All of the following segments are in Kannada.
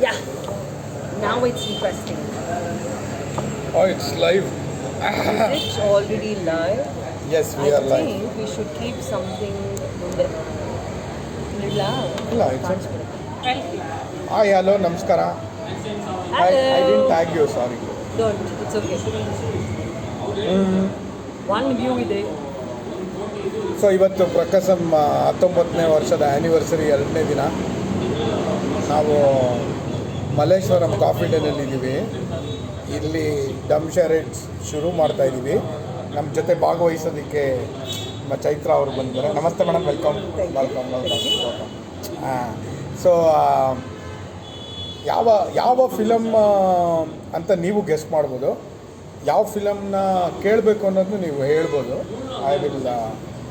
Yeah. Now it's interesting. Oh, it's live. Is it already live? Yes, we are I live. think we should keep something ಮುಂದೆ. ಇಲ್ಲ ಇಲ್ಲ, it's ಕಾಣಿಸ್ಬಿಡುತ್ತೆ. Hi, hello, ನಮಸ್ಕಾರ. I didn't tag you, sorry. Don't. It's okay. One view ಇದೆ. ಸೊ ಇವತ್ತು ಪ್ರಕಾಶಂ 19ನೇ ವರ್ಷದ ಆ್ಯನಿವರ್ಸರಿ 2ನೇ ದಿನ. ನಾವು ಮಲ್ಲೇಶ್ವರಂ ಕಾಫಿ ಡೇನಲ್ಲಿದ್ದೀವಿ. ಇಲ್ಲಿ ಡಮ್ ಶರೇಡ್ಸ್ ಶುರು ಮಾಡ್ತಾಯಿದ್ದೀವಿ. ನಮ್ಮ ಜೊತೆ ಭಾಗವಹಿಸೋದಕ್ಕೆ ನಮ್ಮ ಚೈತ್ರ ಅವರು ಬಂದಿದ್ದಾರೆ. ನಮಸ್ತೆ ಮೇಡಮ್, ವೆಲ್ಕಮ್. ಹಾಂ, ಸೊ ಯಾವ ಫಿಲಮ್ ಅಂತ ನೀವು ಗೆಸ್ಟ್ ಮಾಡ್ಬೋದು. ಯಾವ ಫಿಲಮ್ನ ಕೇಳಬೇಕು ಅನ್ನೋದನ್ನು ನೀವು ಹೇಳ್ಬೋದು. I will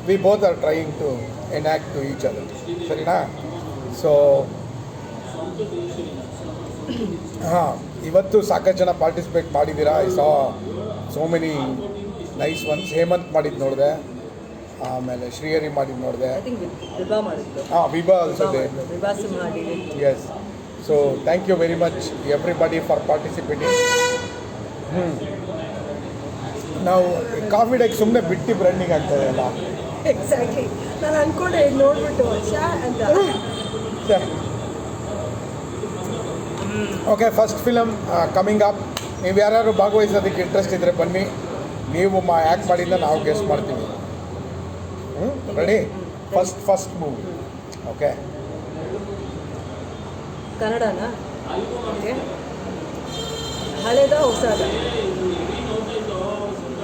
we both are trying to enact to each other. ಸರಿನಾ? ಸೊ ಹಾಂ, ಇವತ್ತು ಸಾಕಷ್ಟು ಜನ ಪಾರ್ಟಿಸಿಪೇಟ್ ಮಾಡಿದ್ದೀರಾ. I saw so many nice ones. Hemanth ಮಾಡಿದ್ದು ನೋಡಿದೆ, ಆಮೇಲೆ ಶ್ರೀಹರಿ ಮಾಡಿದ್ದು ನೋಡಿದೆ. ಹಾಂ, Vibha also they. Yes. So thank you very much everybody for participating. ನಾವು ಕಾಫಿ ಡೇಗೆ ಸುಮ್ಮನೆ ಬಿಟ್ಟು ರನ್ನಿಂಗ್ ಆಗ್ತದೆ ಅಲ್ಲ. ಎಕ್ಸಾಕ್ಟ್ಲಿ, ನಾನು ಅನ್ಕೊಂಡೆ ನೋಡ್ಬಿಟ್ಟು ಅಂತ. Okay, first film coming up. ನೀವು ಯಾರು ಭಾಗವಹಿಸೋದಕ್ಕೆ ಇಂಟ್ರೆಸ್ಟ್ ಇದ್ದರೆ ಬನ್ನಿ. ನೀವು ಆ್ಯಕ್ಟ್ ಮಾಡಿಂದ ನಾವು ಗೆಸ್ಟ್ ಮಾಡ್ತೀವಿ. ರೆಡಿ? First movie. ಓಕೆ, ಕನ್ನಡನಾ? ಓಕೆ. ಹಳೇದ ಹೊಸದ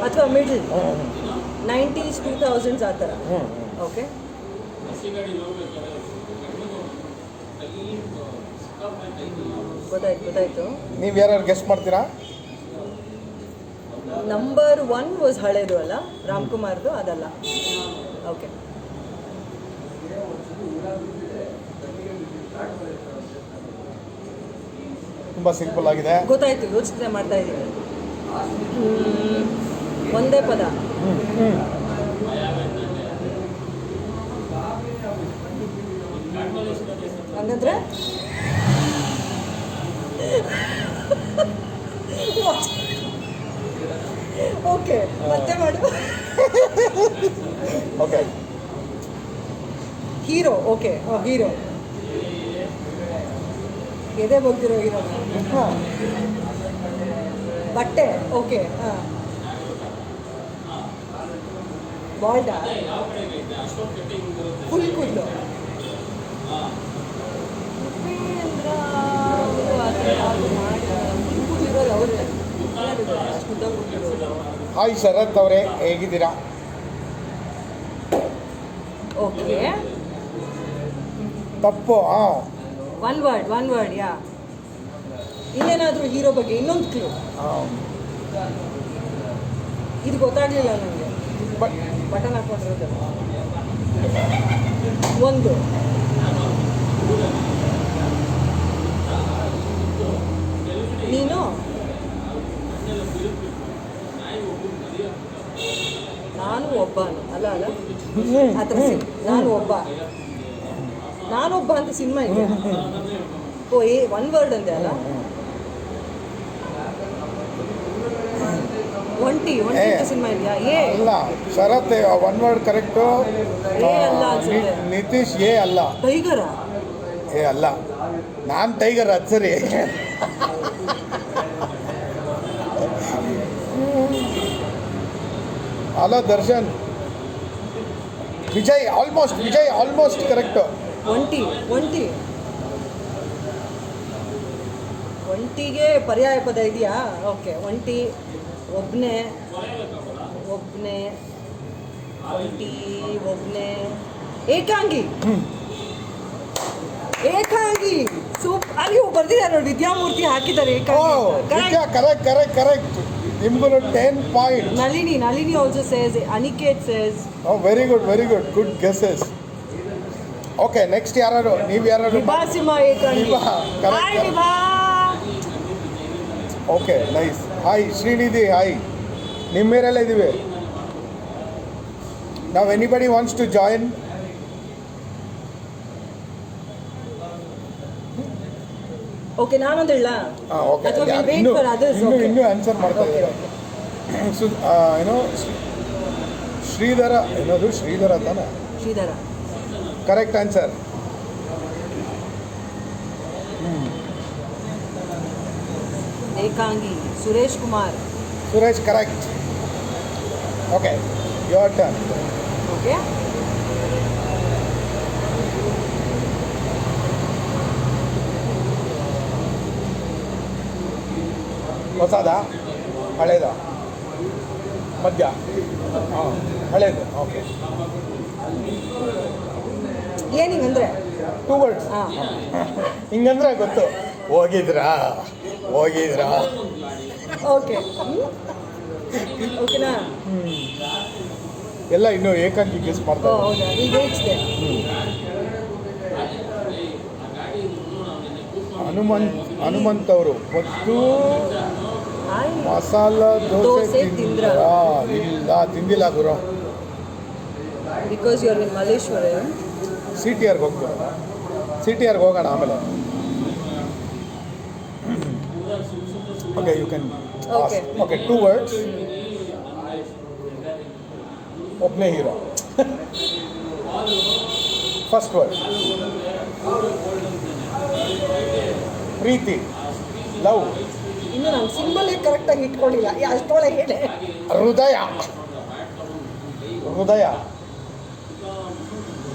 ಅಥವಾ ಮಿಡ್ಲ್ 90s 2000s ಆ ಥರ? ಓಕೆ. ಗೊತ್ತಾಯ್ತು. ನೀವು ಯಾರು ಗೆಸ್ಟ್ ಮಾಡ್ತೀರಾ? ನಂಬರ್ 1 ವಾಸ್ ಹಳೇದು ಅಲ್ಲ, ರಾಮ್ಕುಮಾರ್ದು, ಅದಲ್ಲ. ಓಕೆ. ತುಂಬ ಸಿಂಪಲ್ ಆಗಿದೆ. ಗೊತ್ತಾಯ್ತು, ಯೋಚನೆ ಮಾಡ್ತಾ ಇದ್ದೀನಿ. ಒಂದೇ ಪದ. ಹಂಗಂದ್ರೆ ಓಕೆ, ಮತ್ತೆ ಮಾಡು. Okay, hero. ಓಕೆ, ಹೀರೋ ಎದೆ ಹೋಗ್ತಿರೋ ಹೀರೋ. ಹಾಂ. ಬಟ್ಟೆ. ಓಕೆ. ಹಾಂ. ಬಾಲ್ಡ, ಫುಲ್ ಕೂದಲು. ಕೂದಲಿರೋದು ಅವ್ರೆ, ಅಷ್ಟು ಉದ್ದ ಕೂದಲಿರೋದು. ಹಾಯ್ ಶರತ್ ಅವರೇ, ಹೇಗಿದ್ದೀರಾ? ಓಕೆ. ತಪ್ಪು. ಹಾಂ, ಒನ್ ವರ್ಡ್. ಯಾ. ಇನ್ನೇನಾದರೂ ಹೀರೋ ಬಗ್ಗೆ ಇನ್ನೊಂದು ಕ್ಲೂ. ಇದು ಗೊತ್ತಾಗಲಿಲ್ಲ ನನಗೆ. ಬಟನ್ ಹಾಕೊಂಡಿರೋದು ಒಂದು. ನೀನು ನಾನು ಒಬ್ಬ ಅಲ್ಲ ಆ ಥರ. ನಾನೊಬ್ಬ ಅಂತ ಸಿನಿಮಾ ಇದೆ. ಒನ್ ವರ್ಡ್ ಅಂತೆ ಅಲ್ಲ. ಒಂಟಿ ಸಿನಿಮಾ ಇದೆಯಾ? ಅಲ್ಲ ಶರತ್, ಒನ್ ವರ್ಡ್ ಕರೆಕ್ಟು. ಅಲ್ಲ ಅನ್ಸುತ್ತೆ. ನಿತೀಶ್ ಅಲ್ಲ. ಟೈಗರ? ಅಲ್ಲ, ನಾನು ಟೈಗರ್. ಅದು ಸರಿ. ಅಲ್ಲ, ದರ್ಶನ್. Vijay almost correct. ಒಂಟಿಗೆ ಪರ್ಯಾಯ ಪದ ಇದೆಯಾ? ಓಕೆ. ಒಂಟಿ, ಒಬ್ಬನೇ, ಒಂಟಿ, ಒಬ್ಬನೇ, ಏಕಾಂಗಿ. ಅಲ್ಲಿ ಬರ್ದಿದ್ದಾರೆ ನೋಡಿ, ವಿದ್ಯಾಮೂರ್ತಿ ಹಾಕಿದ್ದಾರೆ ಏಕಾಂಗಿ. ಕರೆಕ್ಟ್. ನಿಮ್ಗೂ 10 point. Nalini also says, Aniketh says. Very good. Good guesses. Okay, next ಯಾರು? ನೀವು ಯಾರು? Vibha Ekangi. Hi Vibha. Okay, nice. Hi Srinidhi. Hi. ನಿಮ್ಮ ಮೇರೆಲ್ಲ ಇದ್ದೀವಿ ನಾವು. Anybody wants to join? Okay ನಾನೊಂದು ಹೇಳ ಓಕೆ ಅಥವಾ we'll wait for others? ಇನ್ನೂ Okay. ಇನ್ನೂ ಆನ್ಸರ್ ಮಾಡ್ತಾ Okay, ಇದ್ದಾರೆ ಏನೋ ಶ್ರೀಧರ ಏನದು ಶ್ರೀಧರ ತಾನೆ Shridhara. Correct answer. Ekangi Suresh Kumar. Suresh correct. Okay your turn. Okay ಹೊಸದ ಹಳೇದ ಮಧ್ಯ ಹಾಂ ಹಳೇದು. ಓಕೆ ಏನು ಹಿಂಗಂದ್ರೆ 2 words. ಹಾಂ ಹಿಂಗಂದ್ರೆ ಗೊತ್ತು. ಹೋಗಿದ್ರಾ ಓಕೆ ಓಕೆನಾ? ಎಲ್ಲ ಇನ್ನೂ ಏಕಾಂಗಿ ಗೆಸ್ ಓ ಮಾಡ್ತಾರೆ. ಹೌದಾ, ಈಗ ಹೇಳ್ಸಿದೆ. ಹನುಮಂತ್ ಅವರು ಮತ್ತು ಹಾಯ್ ಮಸಾಲ ದೋಸೆ ದೋಸೆ ತಿಂದ್ರಾ? ಇಲ್ಲ ತಿಂದಿಲ್ಲ ಗುರು. Because you are in Malleshwaram. CTRಗೆ ಹೋಗ್ಬಿಡೋಣ. CTRಗೆ ಹೋಗೋಣ ಆಮೇಲೆ. Okay you can. Okay. Okay 2 words. ಒಬ್ಬನೇ ಹೀರೋ. ಫಸ್ಟ್ ವರ್ಡ್ ಪ್ರೀತಿ, ಲವ್. ಇನ್ನು ನಾನು ಸಿಂಬಲೇ ಕರೆಕ್ಟಾಗಿ ಇಟ್ಕೊಂಡಿಲ್ಲ, ಅಷ್ಟೊಳಗೆ ಹೇಳಿ. ಹೃದಯ,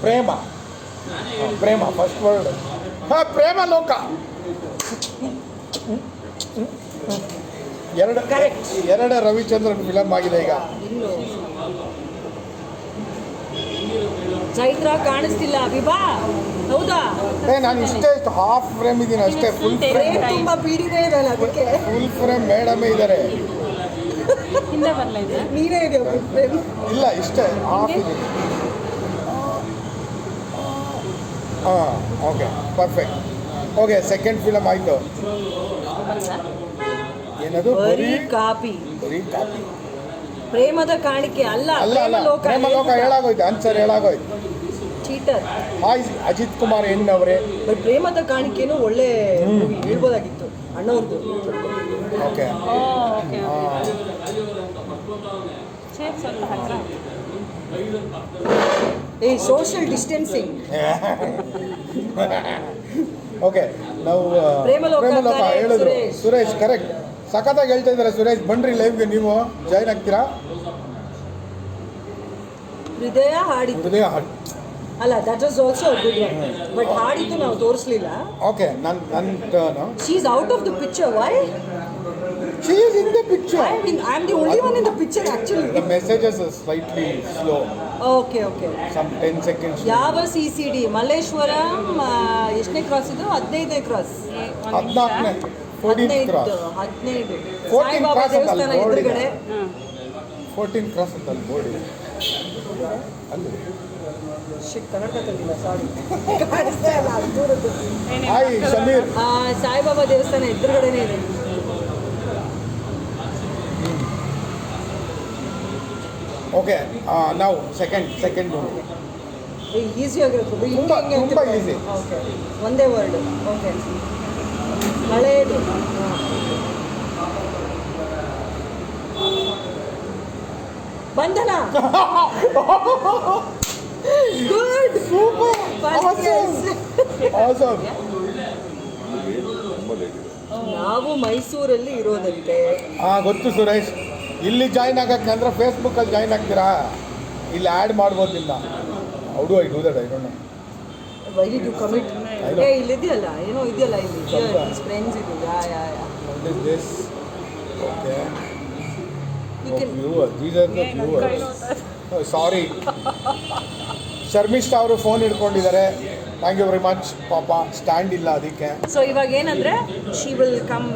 ಪ್ರೇಮ. ಪ್ರೇಮ ಫಸ್ಟ್ ವರ್ಡ್. ಪ್ರೇಮ ಲೋಕ. ಎರಡು ರವಿಚಂದ್ರನ್ ಫಿಲಮ್ ಆಗಿದೆ ಈಗ. ಇನ್ನು ಚೈತ್ರ ಕಾಣಿಸ್ತಿಲ್ಲ. ವಿಭಾ ಹೌದಾ? ನಾನು ಇಷ್ಟೇ ಹಾಫ್ ಫ್ರೇಮ್ ಇದ್ದೀನಿ ಅಷ್ಟೇ. ಫುಲ್ ಫ್ರೇಮ್ ತುಂಬಾ ಪೀಡಿದೆ ಇದೆ ಅಲ್ಲ, ಅದಕ್ಕೆ ಫುಲ್ ಫ್ರೇಮ್ ಮೇಡಮೇ ಇದ್ದಾರೆ. ಹಿಂದೆ ಬರಲಿದೆ, ನೀವೇ ಇದೆ ಫುಲ್ ಫ್ರೇಮ್. ಇಲ್ಲ ಇಷ್ಟೇ ಹಾಫ್ ಇದ್ದೀನಿ. ಹಾಂ okay perfect. Okay second film ಆಯಿತು. ಏನದು? ಬರೀ ಕಾಪಿ. ಪ್ರೇಮದ ಕಾಣಿಕೆ ಅಲ್ಲ, ಅಲ್ಲ ಪ್ರೇಮ ಲೋಕ ಹೇಳಾಗೋಯ್ತು. ಆನ್ಸರ್ ಹೇಳಾಗೋಯ್ತು. ಚೀಟರ್. ಹಾಯ್ ಅಜಿತ್ ಕುಮಾರ್ ಎನ್ ಅವರೇ. ಬಟ್ ಪ್ರೇಮದ ಕಾಣಿಕೆನೂ ಒಳ್ಳೆ movie ಹೇಳ್ಬೋದಾಗಿತ್ತು ಅಣ್ಣವ್ರದ್ದು. Okay social distancing. ಓಕೆ ನಾವು ಪ್ರೇಮ ಲೋಕ ಹೇಳಿದ್ರು. ಸುರೇಶ್. ಸುರೇಶ್ ಕರೆಕ್ಟ್. ಸಖತ್ತಾಗಿ ಹೇಳ್ತಾ ಇದ್ದಾರೆ ಸುರೇಶ್. ಬನ್ರಿ ಲೈವ್ಗೆ ನೀವು ಜಾಯ್ನ್ ಆಗ್ತೀರಾ? ಹೃದಯ ಹಾಡಿದ್ದು ಹೃದಯ ಹಾಡು. ಅಲ್ಲ, that was also good one. But ಹಾಡಿದ್ದು ನಾವು ತೋರಿಸ್ಲಿಲ್ಲ. ಓಕೆ ನನ್ನ turn. She is out of the picture. Why? She is in the picture. I am the only one in the picture actually. The messages are slightly slow. Okay okay. Some 10 seconds. ಯಾವ CCD? ಮಲ್ಲೇಶ್ವರಂ ಎಷ್ಟನೇ ಕ್ರಾಸ್ ಇದು? 15ನೇ ಕ್ರಾಸ್. 14ನೇ 14th cross. 15 14th Saibaba cross ಅಂತ ದೇವಸ್ಥಾನ ಅಲ್ಲಿ ಬೋರ್ಡ್ ಎದುರುಗಡೆ. 14th ಕ್ರಾಸ್ ಅಂತ ಅಲ್ಲಿ ಬೋರ್ಡ್ ಇದೆ. ಅಲ್ಲಿ ಕನ್ನಡದಲ್ಲಿಲ್ಲ, ಸಾರಿ. ಕಾಣಿಸ್ತಾ ಇಲ್ಲ, ಅದು ದೂರದ್ದು. ಹಾಯ್ ಸಮೀರ್. ಸಾಯಿಬಾಬಾ ದೇವಸ್ಥಾನ ಎದುರುಗಡೆನೇ ಇದೆ. ಓಕೆ ನಾವು ಸೆಕೆಂಡ್ ಈಸಿ ಆಗಿರುತ್ತೆ. ತುಂಬ ಈಸಿ. ಓಕೆ, ಒಂದೇ ವರ್ಡ್. ಓಕೆ, ಹಳೇದು. ಬಂಧನ. Good, super, awesome. ನಾವು ಮೈಸೂರಲ್ಲಿ ಇರೋದಂತೆ. ಗೊತ್ತು ಸುರೇಶ್. ಇಲ್ಲಿ ಜಾಯ್ನ್ ಆಗಕ್ಕೆ ಅಂದ್ರೆ ಫೇಸ್ಬುಕ್ಕಲ್ಲಿ ಜಾಯ್ನ್ ಆಗ್ತೀರಾ? ಇಲ್ಲಿ ಆ್ಯಡ್ ಮಾಡ್ಬೋದು ನಿನ್ನ. How do I do that? I don't know. Why did you commit? ಇಲ್ಲಿದೆಯಲ್ಲ, ಏನೋ ಇದೆಯಲ್ಲ ಇಲ್ಲಿ ಫ್ರೆಂಡ್ಸ್ ಇದು. ಯಾ What is this? Okay. You can... viewers. These are the viewers. Oh, sorry. Sharmishtha ಅವರು ಫೋನ್ ಹಿಡ್ಕೊಂಡಿದ್ದಾರೆ. Thank you very much. ಪಾಪ ಸ್ಟ್ಯಾಂಡ್ ಇಲ್ಲ ಅದಕ್ಕೆ. ಸೊ ಇವಾಗ ಏನಂದ್ರೆ she will come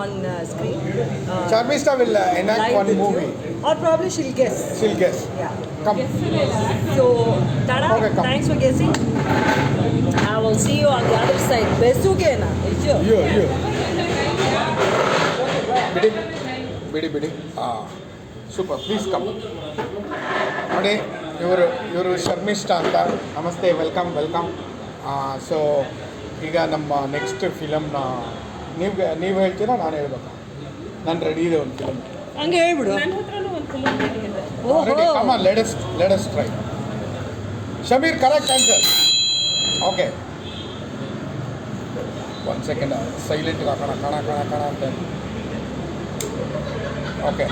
on screen. Sharmishtha will enact one movie. Or probably she'll guess. She'll guess. Yeah. Come. So, Tada, Okay, come. thanks for guessing. I will see you on the other side. Besugena. You. ಬಿಡಿ. Super, please come. ನೋಡಿ ಇವರು ಶರ್ಮಿಷ್ಠಾ ಅಂತ. ನಮಸ್ತೆ, ವೆಲ್ಕಮ್. ಸೊ ಈಗ ನಮ್ಮ ನೆಕ್ಸ್ಟ್ ಫಿಲಮ್ನ ನೀವು ಹೇಳ್ತೀರಾ ನಾನು ಹೇಳ್ಬೇಕಾ? ನಾನು ರೆಡಿ ಇದೆ ಒಂದು ಫಿಲಮ್. ಹಂಗೆ ಹೇಳ್ಬಿಡು. ನನ್ನ ಹತ್ರನೂ ಒಂದು ಫಿಲಮ್ ಇದೆ. Ready, come on, let us try. Shameer, correct answer. Okay, ಒಂದು ಸೆಕೆಂಡ್ ಸೈಲೆಂಟ್ಗೆ ಹಾಕೋಣ. ಕಣ ಅಂತ. ಓಕೆ,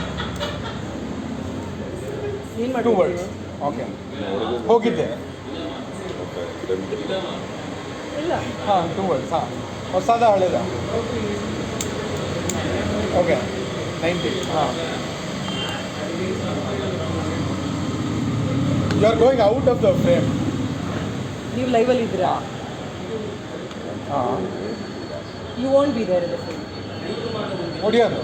ಏನು 2 words. ಓಕೆ, ಹೋಗಿದ್ದೆ. ಇಲ್ಲ. ಹಾಂ, 2 words. ಹಾಂ, ಹೊಸದ ಹಳೇದ? ಓಕೆ, 90. ಹಾಂ. You are going out of the frame. ನೀವು ಲೈವಲ್ಲಿ ಇದ್ದೀರಾ? ಹಾಂ, you want be there in the film. ಹೊಡಿಯೋದು,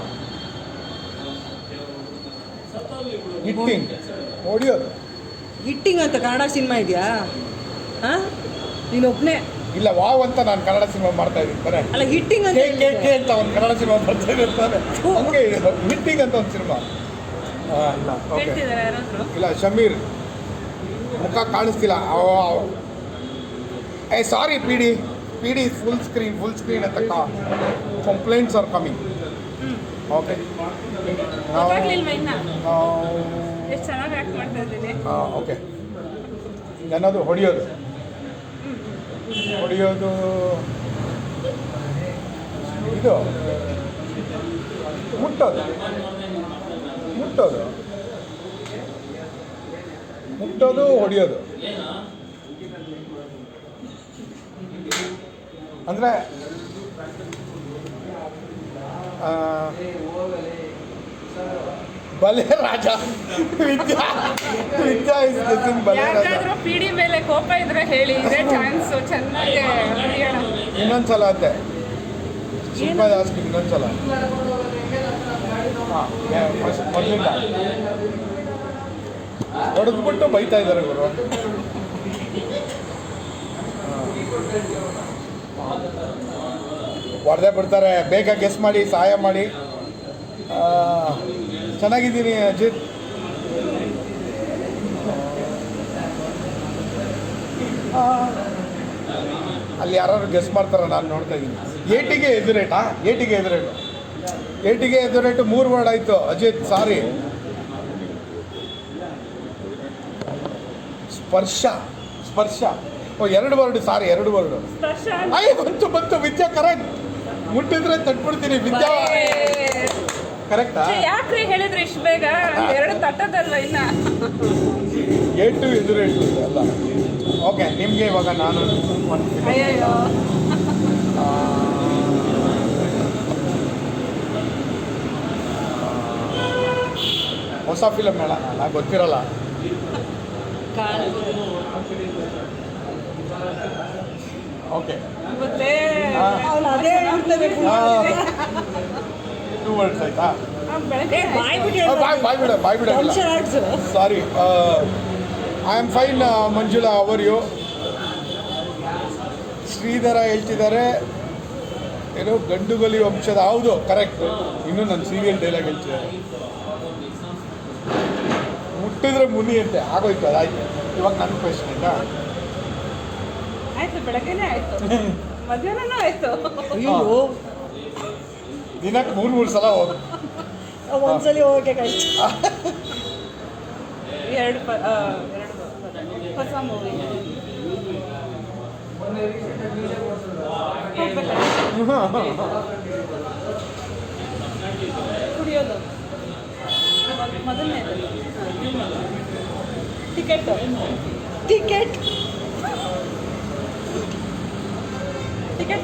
ಹಿಟ್ಟಿಂಗ್, ಹೊಡಿಯೋದು. ಹಿಟ್ಟಿಂಗ್ ಅಂತ ಕನ್ನಡ ಸಿನಿಮಾ ಇದೆಯಾ? ಹಾಂ, ನೀನು ಒಬ್ಬನೇ. ಇಲ್ಲ, ವಾವ್ ಅಂತ ನಾನು ಕನ್ನಡ ಸಿನಿಮಾ ಮಾಡ್ತಾ ಇದ್ದೀನಿ ಬರೇ. ಅಲ್ಲ, ಹಿಟ್ಟಿಂಗ್ ಅಂತ ಕೆ ಅಂತ ಒಂದು ಕನ್ನಡ ಸಿನಿಮಾ ಬರ್ತಾ ಇರ್ತಾರೆ. ಹಂಗೆ ಇದೆ, ಹಿಟ್ಟಿಂಗ್ ಅಂತ ಒಂದು ಸಿನಿಮಾ. ಇಲ್ಲ, ಓಕೆ. ಹೇಳ್ತಿದ್ದಾರೆ ಯಾರಾದರೂ? ಇಲ್ಲ, ಶಮೀರ್ ಮುಖ ಕಾಣಿಸ್ತಿಲ್ಲ. ಸಾರಿ, ಪಿ ಡಿ ಫುಲ್ ಸ್ಕ್ರೀನ್ ಅಂತ ಕಂಪ್ಲೇಂಟ್ಸ್ ಆರ್ ಕಮಿಂಗ್. ಓಕೆ, ಗೊತ್ತಾಗ್ಲಿಲ್ವಾ ಇನ್ನ? ಎಷ್ಟು ಚೆನ್ನಾಗಿ ಆ್ಯಕ್ಟ್ ಮಾಡ್ತಾ ಇದ್ದೀನಿ. ಓಕೆ. ನನ್ನದು ಹೊಡಿಯೋದು ಇದು ಮುಟ್ಟೋದು ಹೊಡಿಯೋದು ಅಂದರೆ ಬಲೆ ರಾಜ. ವಿದ್ಯಾ ಇಸ್ ಗೆಸ್ಸಿಂಗ್ ಬಲೆ ರಾಜ. ಯಾರಿಗಾದ್ರೂ ಪಿಡಿ ಮೇಲೆ ಕೋಪ ಇದ್ರೆ ಹೇಳಿ, ಇದೇ ಚಾನ್ಸು ಚೆನ್ನಾಗಿ ಹೊಡಿಯೋಣ. ಇನ್ನೊಂದ್ಸಲ ಅಂತೆ, ಶಿಲ್ಪ ಜಾಸ್ತಿ ಇನ್ನೊಂದ್ಸಲ. ಹಾಂ, ಮೊದಲಿಂದ ಹೊಡೆದ್ಬಿಟ್ಟು ಬೈತಾ ಇದ್ದಾರೆ ಗುರು. ಹೊಡೆದೇ ಬಿಡ್ತಾರೆ. ಬೇಗ ಗೆಸ್ ಮಾಡಿ, ಸಹಾಯ ಮಾಡಿ. ಚೆನ್ನಾಗಿದ್ದೀನಿ ಅಜಿತ್. ಅಲ್ಲಿ ಯಾರು ಗೆಸ್ ಮಾಡ್ತಾರ, ನಾನು ನೋಡ್ತಾ ಇದ್ದೀನಿ. ಏಟಿಗೆ ಎದುರೇಟಾ? ಏಟಿಗೆ ಎದುರೇಟು 3 ವರ್ಡ್ ಆಯಿತು ಅಜಿತ್, ಸಾರಿ. ಸ್ಪರ್ಶ. ಓ, 2 ವರ್ಡ್, ಸಾರಿ, 2 ವರ್ಡು. ಸ್ಪರ್ಶ ಬಂತು. ವಿದ್ಯಾ ಕರೆಕ್ಟ್. ಮುಟ್ಟಿದ್ರೆ ತಟ್ಬಿಡ್ತೀನಿ. ವಿದ್ಯಾ ಕರೆಕ್ಟಾ? ಯಾಕ್ರಿ ಹೇಳಿದ್ರೆ ಇಷ್ಟು ಬೇಗ? 2 ತಟ್ಟದಲ್ವ ಇನ್ನ? ಏಟು ಎದುರೇಟು ಅಲ್ಲ. ಓಕೆ, ನಿಮಗೆ ಇವಾಗ ನಾನು ಅಯ್ಯಯ್ಯೋ, ಹೊಸ ಫಿಲಮ್ ಹೇಳೋಣ, ನಂಗೆ ಗೊತ್ತಿರಲ್ಲ. ಓಕೆ, ಮತ್ತೆ ಅವ್ನು ಅದೇ ಹೇಳ್ತೇವೆ. 2 ವರ್ಡ್ಸ್ ಆಯ್ತಾ? ಬೆಳಗ್ಗೆ ಬಾಯ್ ಬಿಡೋಲ್ಲ. Sorry. I am fine Manjula, how are you? Sridhara ಹೇಳ್ತಿದ್ದಾರೆ ಏನೋ ಗಂಡುಗಲಿ ವಂಶದ. ಹೌದು, ಕರೆಕ್ಟ್. ಇನ್ನೂ ನನ್ನ ಸೀರಿಯಲ್ ಡೈಲಾಗ್ ಹೇಳ್ತಿದ್ದಾರೆ. ಮುಟ್ಟಿದ್ರೆ ಮುನಿ ಅಂತೆ. ಆಗೋಯ್ತು, ಅದಾಯ್ತು. ಇವಾಗ ನನ್ನ ಕ್ವೆಶ್ಚನ್ ಆಯ್ತಾ? ಆಯ್ತು, ಬೆಳಗ್ಗೆನೇ ಆಯ್ತು, ಮಧ್ಯಾಹ್ನನೂ ಆಯ್ತು. ಅಯ್ಯೋ, ದಿನಕ್ಕೆ 3 ಸಲ ಹೋಗಿ ಒಂದ್ಸಲಿ ಹೋಗಕ್ಕೆ ಕಷ್ಟ. 2 ಹೊಸ ಮೂವಿ ಕುಡಿಯೋದು ಮೊದಲನೇದು. ಟಿಕೆಟ್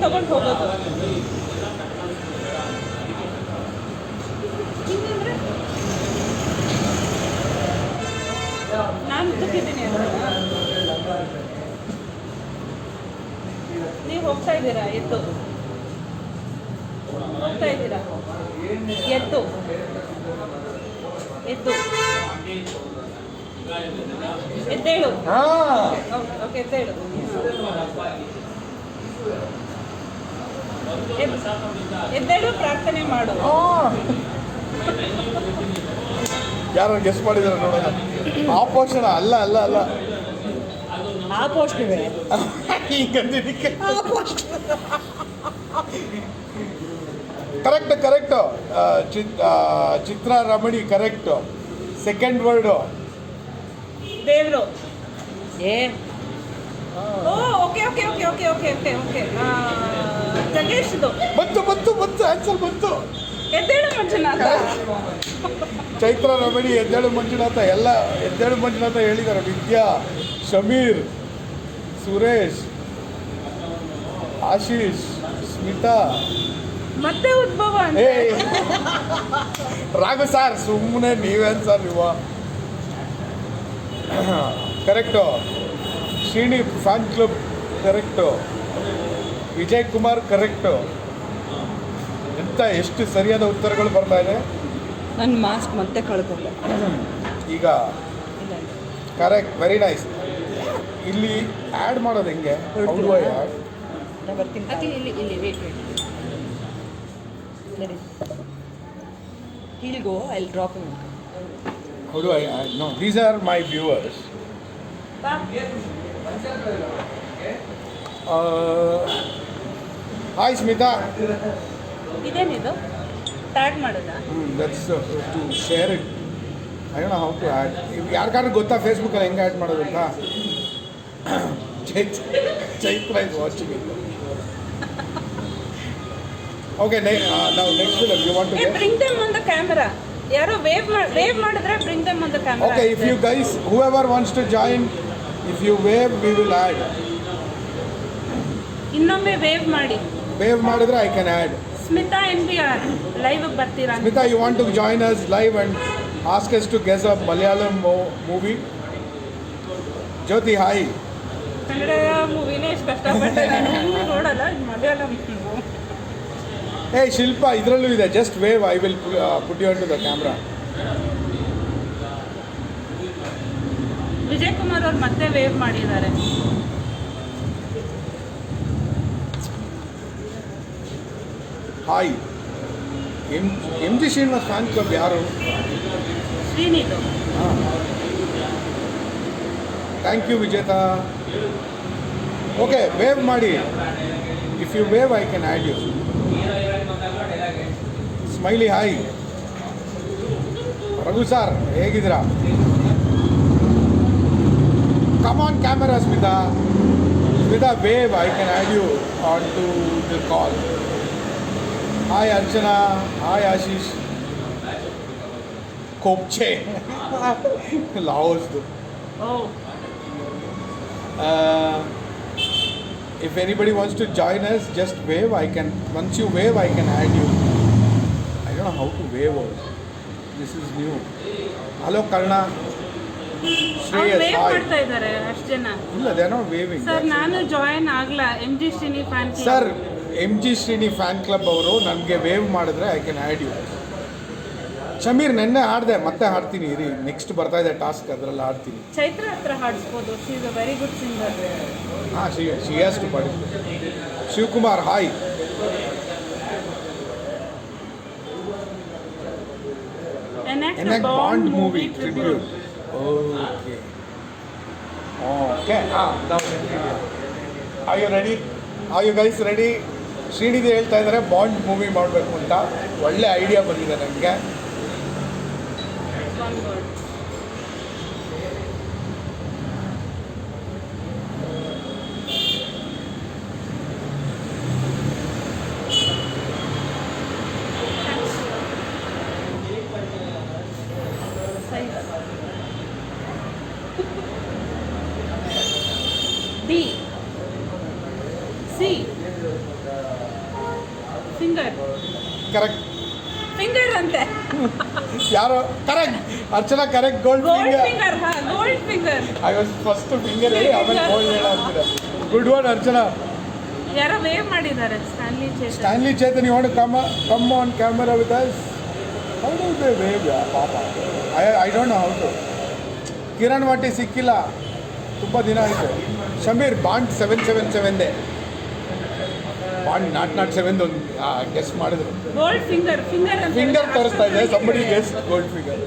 ತಗೊಂಡು ಹೋಗೋದು. ಹಿಂಗಂದ್ರೆ ನಾನು ದುಡ್ಡಿದ್ದೀನಿ ಅಂತ ನೀವು ಹೋಗ್ತಾ ಇದ್ದೀರಾ? ಎದ್ದು ಎದ್ದೇಳು. ಓಕೆ, ಎದ್ದೇಳು. ಎದ್ದೇಳು, ಪ್ರಾರ್ಥನೆ ಮಾಡು. ಯಾರು ಗೆಸ್ ಮಾಡಿದಾರೆ ನೋಡೋಣ. ಆ ಪೋಷಣ ಅಲ್ಲ ಆ ಪೋಷಣೆ ಹಿಂಗಂದಿದ್ದಕ್ಕೆ correct Chitra Ramani correct. Second word ದೇವ್ರು. ಏ ಓ okay okay okay okay okay okay okay ಜಗೇಶ್ದು. ಬಂತು ಆನ್ಸರ್ ಬಂತು. ಎದ್ದೇಳು ಮಂಜುನಾಥ. ಚೈತ್ರ ರಮಣಿ, ಎದ್ದೇಳು ಮಂಜುನಾಥ, ಎಲ್ಲ ಎದ್ದೇಳು ಮಂಜುನಾಥ ಹೇಳಿದ್ದಾರೆ. ವಿದ್ಯಾ, ಶಮೀರ್, ಸುರೇಶ್, ಆಶೀಶ್, ಸ್ಮಿತಾ. ಮತ್ತೆ ಉದ್ಭವ ಅಂತ. ಏ ರಾಘು ಸರ್ ಸುಮ್ಮನೆ ನೀವೇನು ಸರ್ ನೀವು. Correct. Srini fan club correct. Vijay Kumar correct. ಎಂತ ಎಷ್ಟು ಸರಿಯಾದ ಉತ್ತರಗಳು ಬರ್ತಾ ಇದೆ. ನನ್ನ ಮಾಸ್ಕ್ ಮತ್ತೆ ಕಳ್ಕೊಂಡೆ. ಈಗ ಕರೆಕ್ಟ್, ವೆರಿ ನೈಸ್. ಇಲ್ಲಿ ಆ್ಯಡ್ ಮಾಡೋದು ಹೆಂಗೆ? How do I add? ನಾನು ಬರ್ತೀನಿ. ಅತಿ ಇಲ್ಲಿ wait wait. He'll go, I'll drop him. How do I add? No, these are my viewers. ಬಾ. Hi Smita. ಇದೇನಿದು ಟ್ಯಾಗ್ ಮಾಡೋದಾ? That's to share it. I don't know how to add. ಯಾರಿಗಾದ್ರೂ ಗೊತ್ತಾ ಫೇಸ್ಬುಕ್ಕಲ್ಲಿ ಹೆಂಗೆ ಆ್ಯಡ್ ಮಾಡೋದು ಅಂತ? Chaitra is watching it. Okay, now next film. You want to get? Bring them on the camera. ಯಾರೋ ವೇವ್ ಮಾಡಿದ್ರೆ bring them on the camera. Okay, if you guys, whoever wants to join, if you wave, we will add. ಇನ್ನೊಮ್ಮೆ ವೇವ್ ಮಾಡಿ. Wave ಮಾಡಿದ್ರೆ I can add. Smita NBR live ಬರ್ತೀರಾ? Smita, you want to join us live and ask us to guess a Malayalam movie? Jyoti, hi. Kannada ಮೂವಿನೇ ಇಷ್ಟು ಕಷ್ಟಪಟ್ಟೆ ನಾನು ನೋಡಲ್ಲ, ಮಲಯಾಳಂ. Hey Shilpa, ಇದರಲ್ಲೂ ಇದೆ. Just wave, I will put you into the camera. Vijay Kumar ಅವ್ರು ಮತ್ತೆ ವೇವ್ ಮಾಡಿದ್ದಾರೆ. Hi. MG Srinivas fan club ಯಾರು? ಶ್ರೀನಿದು. Thank you Vijeta. Okay, wave ಮಾಡಿ. If you wave, I can add you. Smiley, hi. Raghu sir, ಹೇಗಿದ್ದೀರಾ? Come on camera, Smita. Smita, wave, I can add you onto the call. Hi Archana, hi Ashish. Kopche. Laos. Oh If anybody wants to join us, just wave. Once you wave, I can add you. I don't know how to wave also. This is new. Hello Karna. ಅವ್ರು Shreyas, ವೇವ್ hi. ಮಾಡ್ತಾ ಇದ್ದಾರೆ ಅಷ್ಟು ಜನ. ಇಲ್ಲ, they are not waving. Sir ನಾನು ಜಾಯಿನ್ ಆಗಲ್ಲ MG Srini fan. Sir, MG Srini fan club ಅವರು ನನಗೆ ವೇವ್ ಮಾಡಿದ್ರೆ I can add you. Shameer, ನೆನ್ನೆ ಆಡಿದೆ, ಮತ್ತೆ ಹಾಡ್ತೀನಿ ಇರಿ. ನೆಕ್ಸ್ಟ್ ಬರ್ತಾ ಇದೆ ಟಾಸ್ಕ್, ಅದರಲ್ಲಿ ಆಡ್ತೀನಿ. ಚೈತ್ರ ಹತ್ರ ಹಾಡಿಸ್ಬೋದು. She is a very good singer. ಹಾಂ, she has to participate. Shivakumar, hi. Enact Bond movie tribute. Okay. Okay. Now are you ready? Are you guys ready? Srinidhi ಹೇಳ್ತಾ ಇದ್ದಾರೆ ಬಾಂಡ್ ಮೂವಿ ಮಾಡಬೇಕು ಅಂತ. ಒಳ್ಳೆ ಐಡಿಯಾ ಬಂದಿದೆ ನನಗೆ. One word. D. C. Finger. Correct. Finger ಅಂತೆ. ಯಾರು? Correct. Archana correct. Gold Gold finger. finger. ಹಾ, gold finger. I was first finger ಹೇಳಿ ಆಮೇಲೆ ಗೋಲ್ಡ್ ಹೇಳ ಅಂತಿದೆ. Good one Archana. ಯಾರೋ ವೇವ್ ಮಾಡಿದ್ದಾರೆ. Stanley Chetan. Stanley Chetan, you want to come on camera with us? How do they wave? ಪಾಪ, I don't know how to. Kiran ವಾಟಿ ಸಿಕ್ಕಿಲ್ಲ, ತುಂಬ ದಿನ ಆಯಿತು. ಶಮೀರ್, ಬಾಂಡ್ 777 ಬಾಂಡ್ ನಾಟ್ 7 ಒಂದು ಗೆಸ್ ಮಾಡಿದ್ರು. Gold finger. ಫಿಂಗರ್ ತೋರಿಸ್ತಾ ಇದೆ. Somebody guess gold finger.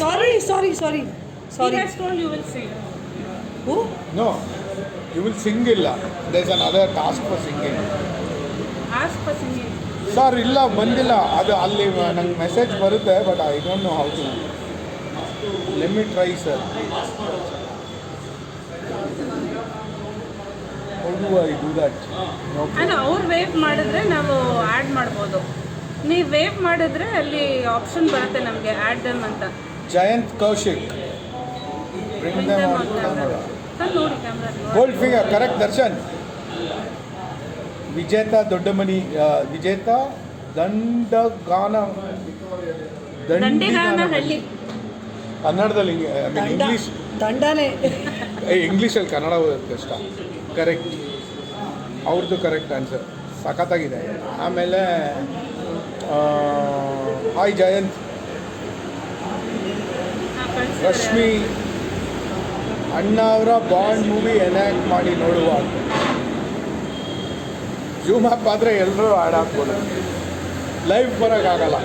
Sorry. He has told you will see. Who? No, you will sing ಇಲ್ಲ. There is another task for singing. Ask for singing. Sir ಇಲ್ಲ ಬಂದಿಲ್ಲ, ಅದು ಅಲ್ಲಿ ನಂಗೆ ಮೆಸೇಜ್ ಬರುತ್ತೆ, but I don't know how to. Let me try sir. How do I do that? ಅಲ್ಲ, ಅವ್ರು ವೇವ್ ಮಾಡಿದ್ರೆ ನಾವು ಆ್ಯಡ್ ಮಾಡ್ಬೋದು. ನೀವು ವೇವ್ ಮಾಡಿದ್ರೆ ಅಲ್ಲಿ ಆಪ್ಷನ್ ಬರುತ್ತೆ ನಮಗೆ ಆ್ಯಡ್ ದಮ್ ಅಂತ. Jayanth Kaushik bring them on camera. ನೋಡಿ camera. Gold figure correct. Darshan Vijetha Doddamani, ವಿಜೇತ ದಂಡೆಗಾನಹಳ್ಳಿ. ಕನ್ನಡದಲ್ಲಿ ಐ ಮೀನ್ ಇಂಗ್ಲೀಷ್. ದಂಡನೇ ಇಂಗ್ಲೀಷಲ್ಲಿ ಕನ್ನಡ ಓದೋದು ಕಷ್ಟ. ಕರೆಕ್ಟ್, ಅವ್ರದ್ದು ಕರೆಕ್ಟ್ ಆನ್ಸರ್. ಸಖತ್ತಾಗಿದೆ. ಆಮೇಲೆ ಹಾಯ್ ಜಯಂತ್. ರಶ್ಮಿ, ಅಣ್ಣ ಅವರ ಬಾಂಡ್ ಮೂವಿ ಎನ್ಯಾಕ್ಟ್ ಮಾಡಿ ನೋಡುವ. ಜೂಮ್ ಅಪ್ ಆದರೆ ಎಲ್ಲರೂ ಆ್ಯಡ್ ಹಾಕ್ಬೋದು, ಲೈವ್ ಬರೋಕ್ಕಾಗಲ್ಲ.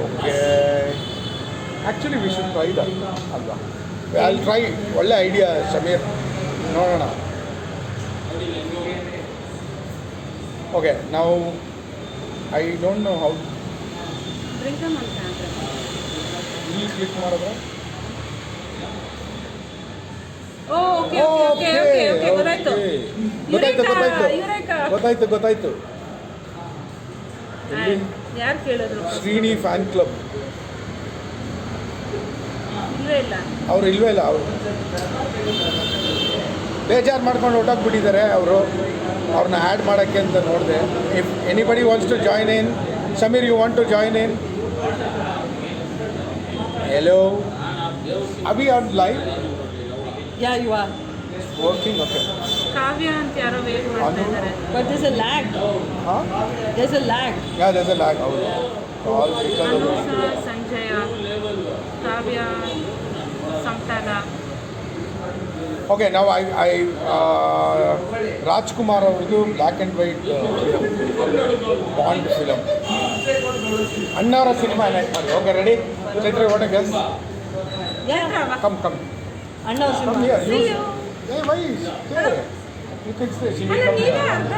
Okay, actually we should try that ಅಲ್ವಾ? I will try. ಒಳ್ಳೆ ಐಡಿಯಾ ಶಮೀರ್, ನೋಡೋಣ. ಓಕೆ, ನಾವು ಐ ಡೋಂಟ್ ನೋ ಹೌ. ಇಲ್ಲಿ ಕ್ಲಿಕ್ ಮಾಡಿದ್ರೆ ಓಕೆ ಓಕೆ ಓಕೆ ಓಕೆ ಗೊತ್ತಾಯ್ತು. ಗೊತ್ತಾಯ್ತು. ಯಾರು ಕೇಳಿದ್ರು? Srini fan club. ಇಲ್ವೇ ಇಲ್ಲ. ಅವ್ರು ಇಲ್ವೇ ಇಲ್ಲ. ಅವರು ಬೇಜಾರು ಮಾಡ್ಕೊಂಡು ಹೊರಟೋಗ್ಬಿಟ್ಟಿದ್ದಾರೆ. ಅವ್ರನ್ನ ಆ್ಯಡ್ ಮಾಡೋಕ್ಕೆ ಅಂತ ನೋಡಿದೆ. If anybody wants to join in. Sameer, you want to join in? Hello, Abhi on live? Ya you are working. Okay. Kavya ಅಂತ ಯಾರೋ ವೇಟ್ ಮಾಡ್ತಾ ಇದ್ದಾರೆ. But there's a lag. ಹಾಂ, there's a lag. Ya there's a lag. ಹೌದು. ಆಲ್ ಅನುಷಾ, ಸಂಜಯ, ಕಾವ್ಯ, ಸಂತಾಗ. ಓಕೆ, ನಾವು ರಾಜ್ಕುಮಾರ್ ಅವ್ರದ್ದು black and white Bond film. ಅಣ್ಣವರ ಸಿನಿಮಾ ಎನ್ಯಾಕ್ಟ್ ಮಾಡಿ. Okay, ready? Chaitra, what a guess? Come ಅಣ್ಣ ಅವ್ರ Come cinema. here. See you. Hey, why? Stay. You can stay. She will ಅಲ್ಲ, come ನೀವೇ here. ಅರ್ಧ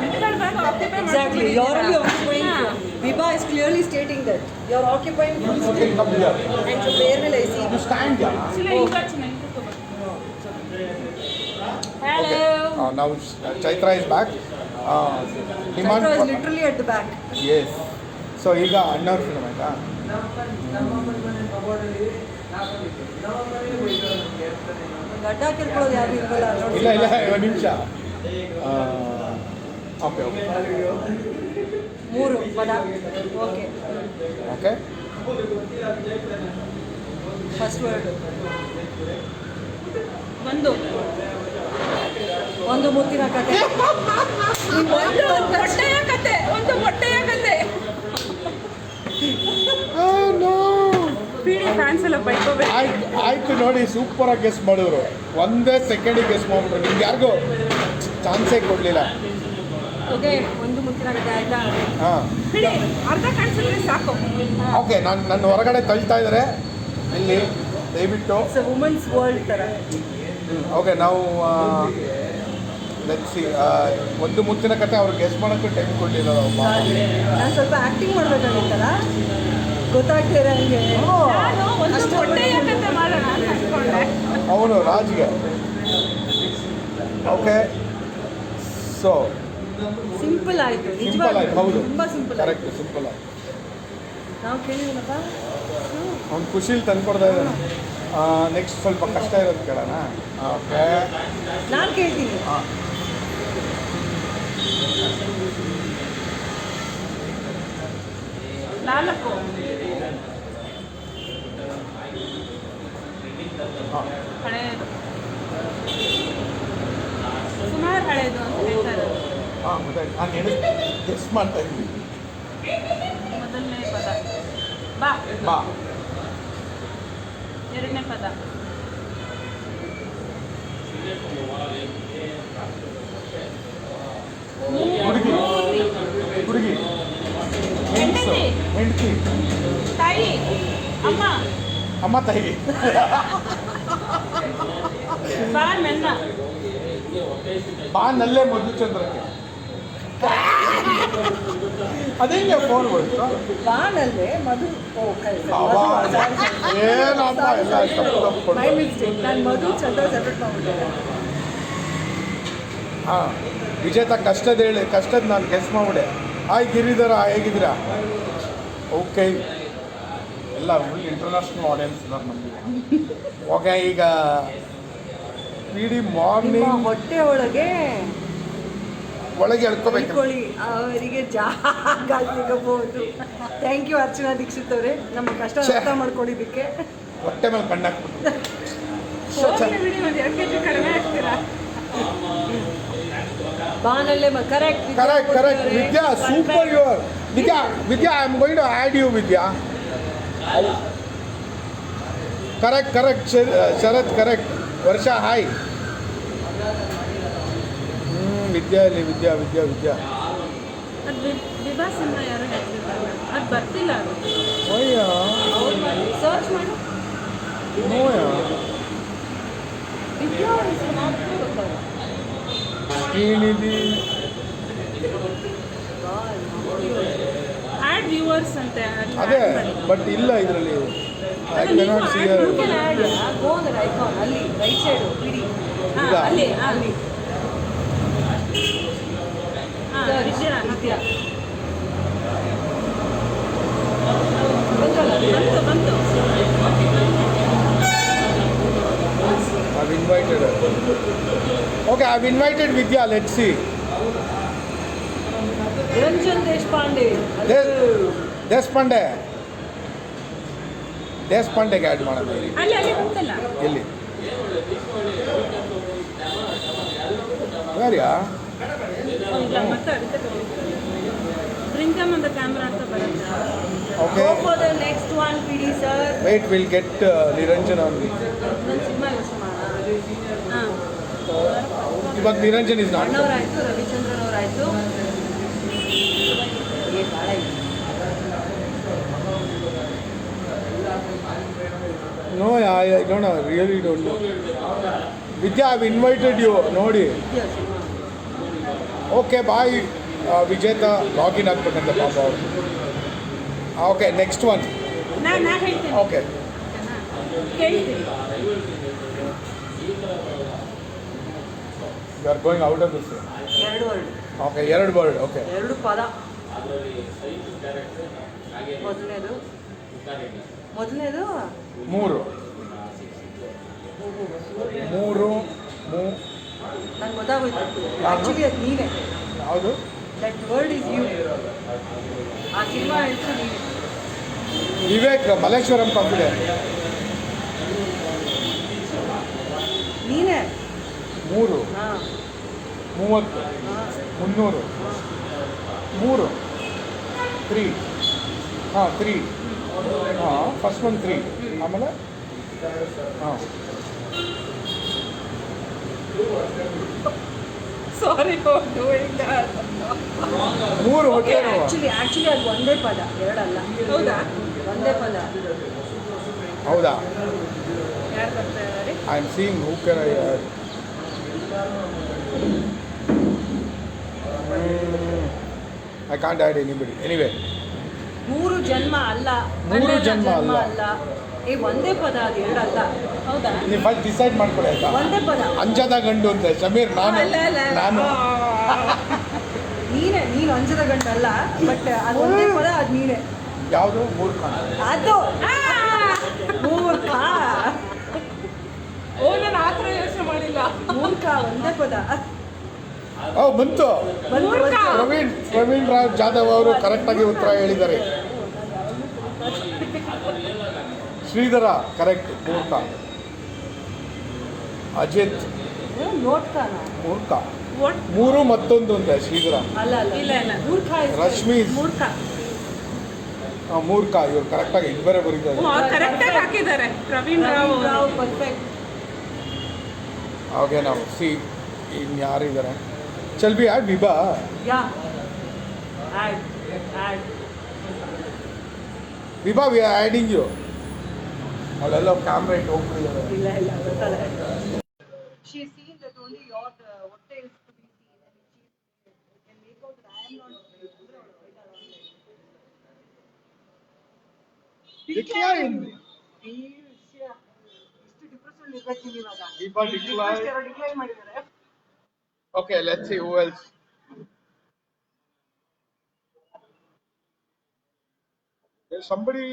ಮುಕ್ಕಾಲ್ ಭಾಗ occupy Exactly. You're only ಮಾಡ್ಕೊಂಡಿದ್ದೀರಾ. occupying. ಹಾ. Vibha is clearly stating that you're occupying full You screen. can come here. And so where will I see? You stand here. ಇಲ್ಲ, ಈಗ ಚಿನ್ನ, ಈಗ ಕೂತ್ಕೋ. Hello. Okay. Now Chaitra is back. Demand. Chaitra is literally at the back. Yes. So ಈಗ ಅಣ್ಣವ್ರ ಫಿಲಮ್ ಆಯ್ತಾ? ಗಡ್ಡ ಹಾಕಿರ್ಕೊಳ್ಳೋದು ಯಾರು ಇಲ್ವಲ್ಲ ನೋಡಿ. ಇಲ್ಲ, ಒಂದು ನಿಮಿಷ. ಓಕೆ. 3 ಪದ. ಓಕೆ. Okay, first word. ಒಂದು ಮುತ್ತಿನ ಕತೆ. ಒಂದು ಮೊಟ್ಟೆಯ ಕತೆ. ಬಿಡಿ, ಫ್ಯಾನ್ಸ್ ಎಲ್ಲ ಬೈಕೋಬೇಕು. ಆಯ್ತು ನೋಡಿ, ಸೂಪರಾಗಿ ಗೆಸ್ ಮಾಡಿದ್ರು. ಒಂದೇ ಸೆಕೆಂಡಿಗೆ ಗೆಸ್ ಮಾಡಿದ್ರು. ನಿಮ್ಗೆ ಯಾರಿಗೂ ಚಾನ್ಸೇ ಕೊಡಲಿಲ್ಲ. ಓಕೆ, ಒಂದು ಮುತ್ತಿನ ಕತೆ ಆಯ್ತಾ? ಹಾಂ, ಬಿಡಿ, ಅರ್ಧ ಕಾಣಿಸಿದ್ರೆ ಸಾಕು. ಓಕೆ. ನನ್ನ ಹೊರಗಡೆ ತಳ್ತಾ ಇದ್ದಾರೆ ಇಲ್ಲಿ, ದಯವಿಟ್ಟು. ಇಟ್ಸ್ ಅ ವುಮೆನ್ಸ್ ವರ್ಲ್ಡ್ ಥರ. ಓಕೆ, ನಾವು ಲೆಟ್ಸ್ ಸಿ. ಒಂದು ಮುತ್ತಿನ ಕತೆ ಅವ್ರಿಗೆ ಗೆಸ್ ಮಾಡೋಕ್ಕೆ ಟೈಮ್ ಕೊಡಲಿಲ್ಲ. ನಾನು ಸ್ವಲ್ಪ ಆ್ಯಕ್ಟಿಂಗ್ ಮಾಡಬೇಕಾಗಿತ್ತಲ್ಲ, ಗೊತ್ತಾಗ್ತಿರ ಹಂಗೆ. ನಾನು ಒಂದು ಮೊಟ್ಟೆಯ ಕತೆ ಮಾಡೋಣ ಅಂತ ಅನ್ಕೊಂಡೆ. ಅವನು ರಾಜ್ಗೆ. ಓಕೆ, ಸೊ ಸಿಂಪಲ್ ಆಯಿತು. ಸಿಂಪಲ್ ಆಯ್ತು. ಹೌದು, ತುಂಬ ಸಿಂಪಲ್ ಆಯಿತು. ಕರೆಕ್ಟ್, ಸಿಂಪಲ್ ಆಯ್ತು. ನಾವು ಕೇಳಿದ್ನಪ್ಪ. ಅವ್ನು ಖುಷಿಲಿ ತಂದ್ಕೊಡ್ತಾ ಇದ್ದಾನೆ. ನೆಕ್ಸ್ಟ್ ಸ್ವಲ್ಪ ಕಷ್ಟ ಇರೋದು ಕೇಳೋಣ. ಓಕೆ, ನಾನು ಕೇಳ್ತೀನಿ. ಹಾಂ. ನಾಲ್ಕು. ಹಳೆಯದು, ಸುಮಾರು ಹಳೆಯದು ಅಂತ ಹೇಳ್ತಾ ಇರೋದು. ಹಾಂ, ಗೊತ್ತಾಯ್ತು. ನಾನು ಗೆಸ್ ಮಾಡ್ತಾ ಇದ್ದೀನಿ. ಮೊದಲನೇ ಪದ ಬಾ. ಬಾ. ಎರಡನೇ ಪದ ಹುಡುಗಿ. ಹುಡುಗಿ. ಹೆಂಡತಿ. ಹೆಂಡತಿ. ತಾಯಿ, ಅಮ್ಮ. ಅಮ್ಮ, ತಾಯಿ. ಬಾ ನನ್ನ ಬಾ ನಲ್ಲೇ ಮಧುಚಂದ್ರಕ್ಕೆ ಅದೇಂಗೆ ಫೋನ್ ಬಂತು ಬಾನಲ್ವೇ ಮಧು ಏನಪ್ಪ ಎಲ್ಲ ತಪ್ಪು ಮೈ ಮಿಸ್ಟೇಕ್ ನಾನು ಮಧು ಚಂದ್ರ ಸೆಪರೇಟ್ ಮಾಡ್ಬಿಟ್ಟೆ. ಹಾಂ ವಿಜೇತ ಕಷ್ಟದ ಹೇಳಿ ಕಷ್ಟದ ನಾನು ಗೆಸ್ ಮಾಡ್ಬಿಡೆ. ಹಾಯ್ ಗಿರಿಧರ ಹೇಗಿದ್ದೀರಾ? ಓಕೆ ಎಲ್ಲ ಫುಲ್ ಇಂಟರ್ನ್ಯಾಷನಲ್ ಆಡಿಯನ್ಸ್ ಇದ್ದಾರೆ ನಮಗೆ. ಓಕೆ ಈಗ ಇಡೀ ನಿಮ್ಮ ಮಾರ್ನಿಂಗ್ ಹೊಟ್ಟೆ ಒಳಗೆ ಒಳಗೆ ಎಳ್ಕೋಬೇಕು. ಇಟ್ಕೊಳ್ಳಿ, ಅವರಿಗೆ ಜಾಗ ಸಿಗಬಹುದು. ಥ್ಯಾಂಕ್ ಯು ಅರ್ಚನಾ ದೀಕ್ಷಿತ್ ಅವರೇ, ನಮ್ಮ ಕಷ್ಟ ಅರ್ಥ ಮಾಡ್ಕೊಂಡಿದ್ದಕ್ಕೆ. ಹೊಟ್ಟೆ ಮೇಲೆ ಕಣ್ಣಾಕ್ಬಿಟ್ಟು ಹೋಗ್ಲಿ ಬಿಡಿ, ಒಂದು 2 kg ಕಡಿಮೆ ಆಗ್ತೀರಾ. ಬಾನಲ್ಲೇ correct correct correct Vidya super your Vidya I am going to add you Vidya. Correct correct Sharath correct. Varsha hi. Vidya ಇಲ್ಲಿ ವಿದ್ಯಾ ವಿದ್ಯಾ ವಿದ್ಯಾ ಅದು ವಿಭಾ ಸಿನಿಮಾ ಯಾರು ಹೇಳ್ತಿದ್ದಾರೆ, ಅದು ಬರ್ತಿಲ್ಲ. ಅದು ಓಯ್ಯ ಸರ್ಚ್ ಮಾಡಿ ನೋಯ ವಿದ್ಯಾ ಮಾತ್ರ ಗೊತ್ತಾಗ. ಏನಿದೆ ಆ್ಯಡ್ ವ್ಯೂವರ್ಸ್ ಅಂತೆ, ಅಲ್ಲಿ ಅದೇ add ಮಾಡಿ. ಬಟ್ ಇಲ್ಲ ಇದರಲ್ಲಿ ಐ ಅದು ನೀವು cannot see add You can add, go on the icon, ಅಲ್ಲಿ ರೈಟ್ ಸೈಡ್ ಬಿಡಿ. ಹಾಂ ಈಗ? ಅಲ್ಲಿ ಅಲ್ಲಿ ಹಾಂ ವಿದ್ಯಾ ವಿದ್ಯಾ ಬಂತಲ್ಲ? ಬಂತು I've invited her. Okay, I've invited Vidya. Let's see. Niranjan Deshpande. Deshpande ದೇಶಪಾಂಡೆಗೆ ಆ್ಯಡ್ ಮಾಡೋದು ಅಲ್ಲಿ ಬಂತಲ್ಲ. ಎಲ್ಲಿ ಯಾರ್ಯಾ ಇಲ್ಲ ಮತ್ತೆ ಅದಕ್ಕೆ bring them on the camera ಅಂತ ಬರುತ್ತೆ. ಓಕೆ Go for the next one, PD sir. Wait will get Niranjan online. ನನ್ನ ಸಿನಿಮಾ ಯೋಚನೆ ಮಾಡೋಣ. ಹಾಂ ಇವಾಗ ನಿರಂಜನ್ ಇಸ್ ನಾಟ್. ಅಣ್ಣವರಾಯ್ತು, ರವಿಚಂದ್ರನ್ ಅವರಾಯ್ತು. ಭಾಳ ಇದೆ. No I don't know, really don't know. Vidya I've invited you ನೋಡಿ. Vidya cinema. Okay bye. Vijetha login ಆಗ್ಬೇಕಂತೆ ಪಾಪ ಅವರು. Okay next one. ನಾ ಹೇಳ್ತೀನಿ. ಓಕೆ ಕೇಳ್ತೀನಿ. You are going out of this. 2 word, okay 2 word. Okay 2 ಪದ. ಮೊದಲನೇದು 3 ನಂಗೆ ಗೊತ್ತಾಗೋಯ್ತು. ಆ್ಯಕ್ಚುಲಿ ಅದು ನೀನೇ. ಯಾವುದು? That word is you. ಆ ಸಿನಿಮಾ ಹೆಸರು ನೀನೆ. ವಿವೇಕ್ ಮಲ್ಲೇಶ್ವರಂ ಕಂಪ್ನಿ. ನೀನೇ. 3 ಹಾಂ 30 ಹಾಂ 300 3 3 ಹಾಂ 3 ಹಾಂ ಫಸ್ಟ್ ಒನ್ 3 ಆಮೇಲೆ ಹಾಂ ಸಾರಿ ಫಾರ್ ಡೂಯಿಂಗ್ ದಟ್. 3 ಹೊಟ್ಟೆ ನೋವು. ಆ್ಯಕ್ಚುಲಿ ಅದು ಒಂದೇ ಪದ, 2 ಅಲ್ಲ. ಹೌದಾ? ಒಂದೇ ಪದ. ಹೌದಾ? ಯಾರು ಬರ್ತಾ ಇದ್ದಾರೆ? I am seeing who can I can't add anybody. Anyway 3 ಜನ್ಮ ಅಲ್ಲ. 3 ಜನ್ಮ ಅಲ್ಲ. ಒಂದೇ ಪದ, ಅದು 2 ಅಲ್ಲ. ಹೌದಾ? ನೀವು ಫಸ್ಟ್ ಡಿಸೈಡ್ ಮಾಡ್ಕೊಳ್ಳಿ ಆಯ್ತಾ? ಒಂದೇ ಪದ. ಅಂಜದ ಗಂಡು ಅಂತ ಸಮೀರ್. ನಾನು ನೀನು ಅಂಜದ ಗಂಟಲ್ಲ, ಬಟ್ ಅದು ಒಂದೇ ಪದ, ಅದು ನೀನೆ. ಯಾವುದು? ಮೂರ್ಖ. ಅದು ಮೂರ್ಖ. ಓ, ನಾನು ಆ ಥರ ಯೋಚನೆ ಮಾಡಿಲ್ಲ. ಮೂರ್ಖ ಒಂದೇ ಪದ. ಓ ಬಂತು. ಮೂರ್ಖ. ಪ್ರವೀಣ್ ರಾವ್ ಜಾಧವ್ ಅವರು ಕರೆಕ್ಟಾಗಿ ಉತ್ತರ ಹೇಳಿದ್ದಾರೆ. ಶ್ರೀಧರ ಕರೆಕ್ಟ್. ಮೂರ್ಖ. ಅಜಿತ್ ನೋಡ್ತಾನ. ಮೂರ್ಖ. ವಾಟ್? 3 ಮತ್ತೊಂದು ಅಂತ ಶ್ರೀಧರ. ಅಲ್ಲ ಇಲ್ಲ, ಇಲ್ಲ. ಮೂರ್ಖ is ರಶ್ಮಿ ಮೂರ್ಖ. ಮೂರ್ಖ. ಇವ್ರು ಕರೆಕ್ಟಾಗಿ ಇಬ್ಬರೇ ಬರೀತಾರೆ. ಕರೆಕ್ಟಾಗಿ ಹಾಕಿದ್ದಾರೆ ಪ್ರವೀಣ್ ರಾವ್ ಅವರು. ರಾವ್ ಪರ್ಫೆಕ್ಟ್. ಓಕೆ ನಾವು ಸಿ ಇನ್ಯಾರಿದ್ದಾರೆ? ಚಲ್ ಬಿ add Vibha. Ya add Vibha we are adding you. ಅವಳೆಲ್ಲ ಕ್ಯಾಮ್ರಾ ಇಟ್ಟು ಹೋಗ್ತಿದ್ದಾರೆ. ಇಲ್ಲ ಗೊತ್ತಲ್ಲ. only your ಹೊಟ್ಟೆ is to be seen and she can make out that I am not ಅಂದ್ರೆ ಅವಳು ಬೈತಾಳ ಅಂತ ಹೇಳಿ. Decline. ಈ ವಿಷಯ ಇಷ್ಟು ಡಿಪ್ರೆಷನ್ ಇರ್ಬೇಕು ಇವಾಗ. Deepa decline. ಡಿಕ್ಲೈನ್ ಮಾಡಿದ್ದಾರೆ. Okay, let's see who else. There's somebody.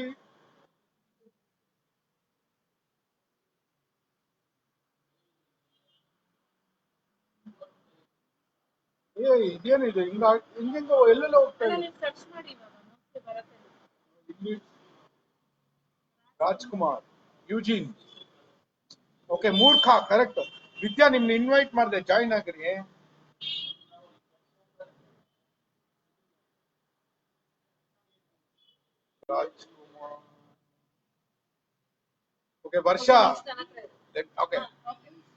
ಇದೇನಿದೆ ಹಿಂಗೆಂಗೋ ಎಲ್ಲೆಲ್ಲ ಹೋಗ್ತಾ ಇದೆ. ಸರ್ಚ್ ಮಾಡಿ ಇವಾಗ ಬರುತ್ತೆ. ರಾಜ್ಕುಮಾರ್, ಯೂಜಿನ್. ಓಕೆ, ಮೂರ್ಖ ಕರೆಕ್ಟ್. ವಿದ್ಯಾ ನಿಮ್ನ ಇನ್ವೈಟ್ ಮಾಡಿದೆ, ಜಾಯಿನ್ ಆಗ್ರಿ. Rajkumar. Okay, Varsha. Okay,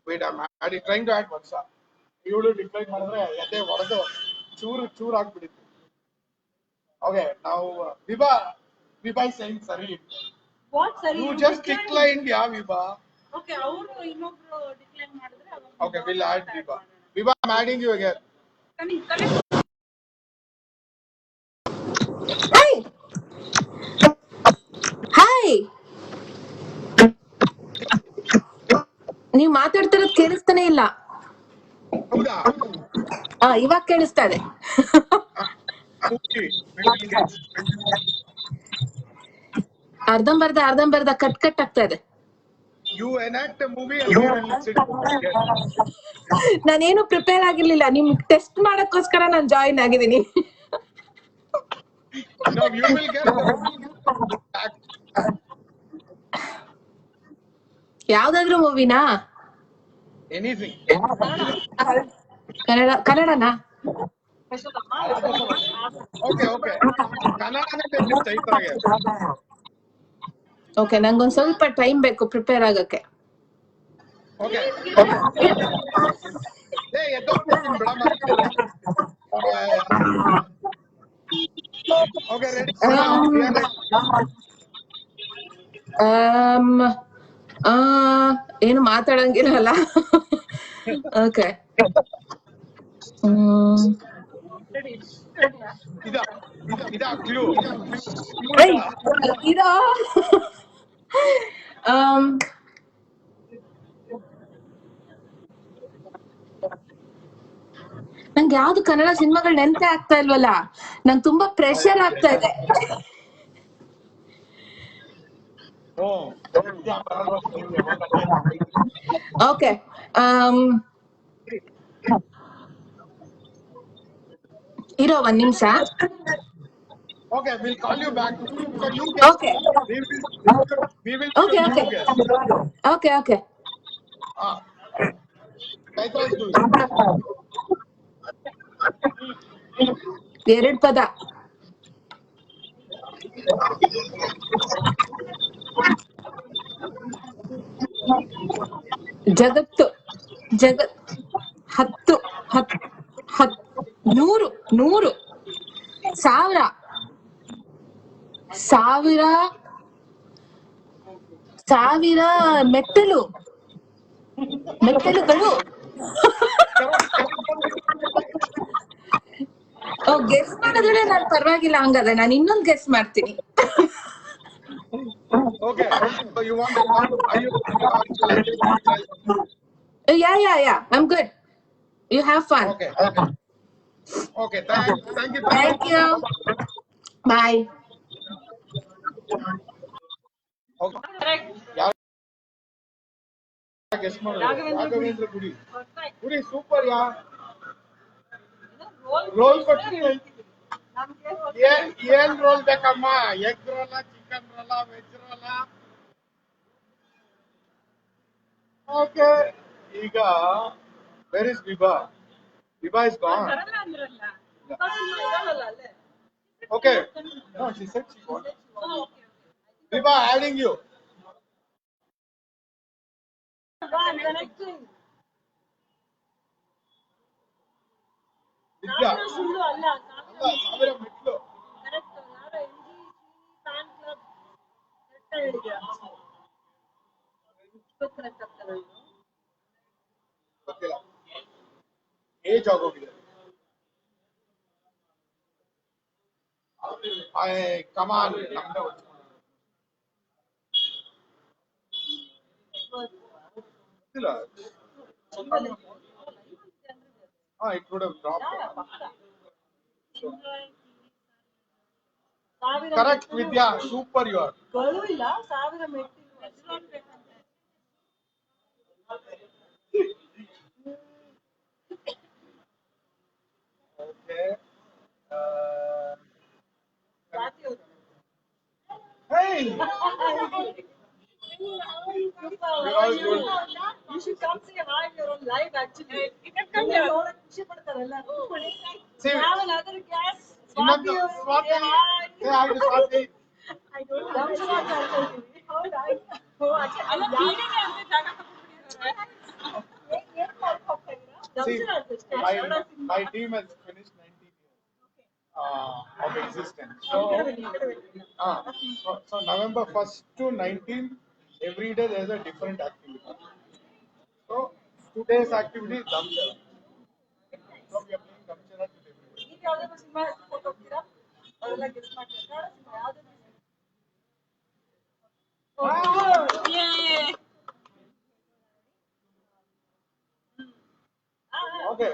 wait, I am trying to add Varsha. ಇವಳು ಡಿಕ್ಲೈನ್ ಮಾಡಿದ್ರೆ ಎದೆ ಹೊಡೆದು ಚೂರು ಆಗ್ಬಿಟ್ಟಿತ್ತು. ಓಕೆ, ನಾವು ವಿಭಾ ಸೈನ್ ಸರಿ. What ಸರಿ? You just declined, yeah, Viva. Okay, ಅವರು ಇನ್ನೊಬ್ರು ಡಿಕ್ಲೈನ್ ಮಾಡಿದ್ರೆ Okay, we'll add Viva. Viva, I'm adding you again. Hi hi, ನೀವ್ ಮಾತಾಡ್ತಿರೋದ್ ಕೇಳಿಸ್ತಾನೆ ಇಲ್ಲ. ಹೌದಾ? ಇವಾಗ ಕೇಳಿಸ್ತಾ ಇದೆ. ಅರ್ಧಂಬರ್ಧ ಕಟ್ ಆಗ್ತಾ ಇದೆ. You enact a movie and then sit. ನಾನೇನು ಪ್ರಿಪೇರ್ ಆಗಿರ್ಲಿಲ್ಲ, ನಿಮ್ ಟೆಸ್ಟ್ ಮಾಡಕ್ಕೋಸ್ಕರ ನಾನು ಜಾಯಿನ್ ಆಗಿದ್ದೀನಿ. Now you will get back. ಯಾವ್ದಾದ್ರು ಮೂವಿನಾ? Anything. ಕನ್ನಡನಾ? Okay. ಕನ್ನಡನೇ ಚೈತ್ರಾಗೆ. ಓಕೆ, ನಂಗೊಂದ್ ಸ್ವಲ್ಪ ಟೈಮ್ ಬೇಕು ಪ್ರಿಪೇರ್ ಆಗಕ್ಕೆ. Okay. Hey, ಎದ್ದೋಗ್ಬಿಡ್ತೀನಿ ಬಿಡಮ್ಮ. Okay, ready? ಏನು ಮಾತಾಡಂಗಿರಲ್ಲ. ಓಕೆ, ಇದಾ ಕ್ಲೂ. ಇದಾ ನಂಗೆ ಯಾವ್ದು ಕನ್ನಡ ಸಿನಿಮಾಗಳು ನೆನಪೇ ಆಗ್ತಾ ಇಲ್ವಲ್ಲ, ನಂಗೆ ತುಂಬಾ ಪ್ರೆಷರ್ ಆಗ್ತಾ ಇದೆ. ಓಕೆ, ಇರೋ ಒಂದ್ ನಿಮಿಷ. Okay, we'll call you back. So you guess. Okay. We will. Okay. Chaitra is doing. ಎರಡ್ ಪದ. ಜಗತ್ತು. 100 ಸಾವಿರ ಮೆಟ್ಟಲುಗಳು. ಗೆಸ್ ಮಾಡಿದ್ರೆ ನಾನು ಪರವಾಗಿಲ್ಲ, ಹಂಗಾದ್ರೆ ನಾನು ಇನ್ನೊಂದು ಗೆಸ್ ಮಾಡ್ತೀನಿ. Okay. So you want to are you Yeah. I'm good. You have fun. Okay. Thank you. Thank you. Bye. Okay. Guess ಮಾಡಿ. ರಾಘವೇಂದ್ರ ಗುಡಿ ಸೂಪರ್ ಯಾ. ರೋಲ್ ಕೊಡ್ತೀನಿ. ಏನ್ ರೋಲ್ ಬೇಕಮ್ಮ? ಎಗ್ ರೋಲ, ಚಿಕನ್ ರೋಲ, ವೆಜ್ ರೋಲ? ಓಕೆ, ಈಗ where is Vibha? Vibha is gone. Okay, no she said she gone. Vibha adding you. Vidya ಅಲ್ಲ, 1000 ಮೆಟ್ಲು. ಗೊತ್ತಿಲ್ಲ. ಏಜ್ ಆಗೋಗಿದೆ. ಕಮಾನ್ ನಮ್ದೇ ಗೊತ್ತಿಲ್ಲ. It would have dropped. Correct, Vidya. Super, you are. ಗಳು ಇಲ್ಲ 1000 ಮೆಟ್ಟಿಲು. Okay. Hey! You should come say hi. You're on live actually. You can come here. ಖುಷಿ ಪಡ್ತಾರೆ ಎಲ್ಲರೂ. See, We have another guest. ಇನ್ನೊಂದು Swati. Say hi to Swati. I don't know. ಹೌದಾ? ಓ ಅಚ್ಚಾ. ಅಲ್ಲ ಫೀಡಿಂಗ್ ಅಂತ ಜಾಗ ತಗೊಂಡ್ಬಿಟ್ಟಿದ್ದಾರೆ. ಏನ್ ಮಾಡ್ತಾ ಹೋಗ್ತಾ See, ಇದ್ದೀರಾ? my team has finished 19 years of existence. So November 1st to 19th, every day there is a different activity. So today's activity is Damshara. So we are playing Damshara to everybody. ನೀವು ಯಾವ್ದಾದ್ರು ಸಿನಿಮಾ ಫೋಟೋ ಹೋಗ್ತೀರಾ? ಅವರೆಲ್ಲ ಗೆಸ್ ಮಾಡ್ತಾರೆ. ಸಿನಿಮಾ ಯಾವ್ದಾದ್ರು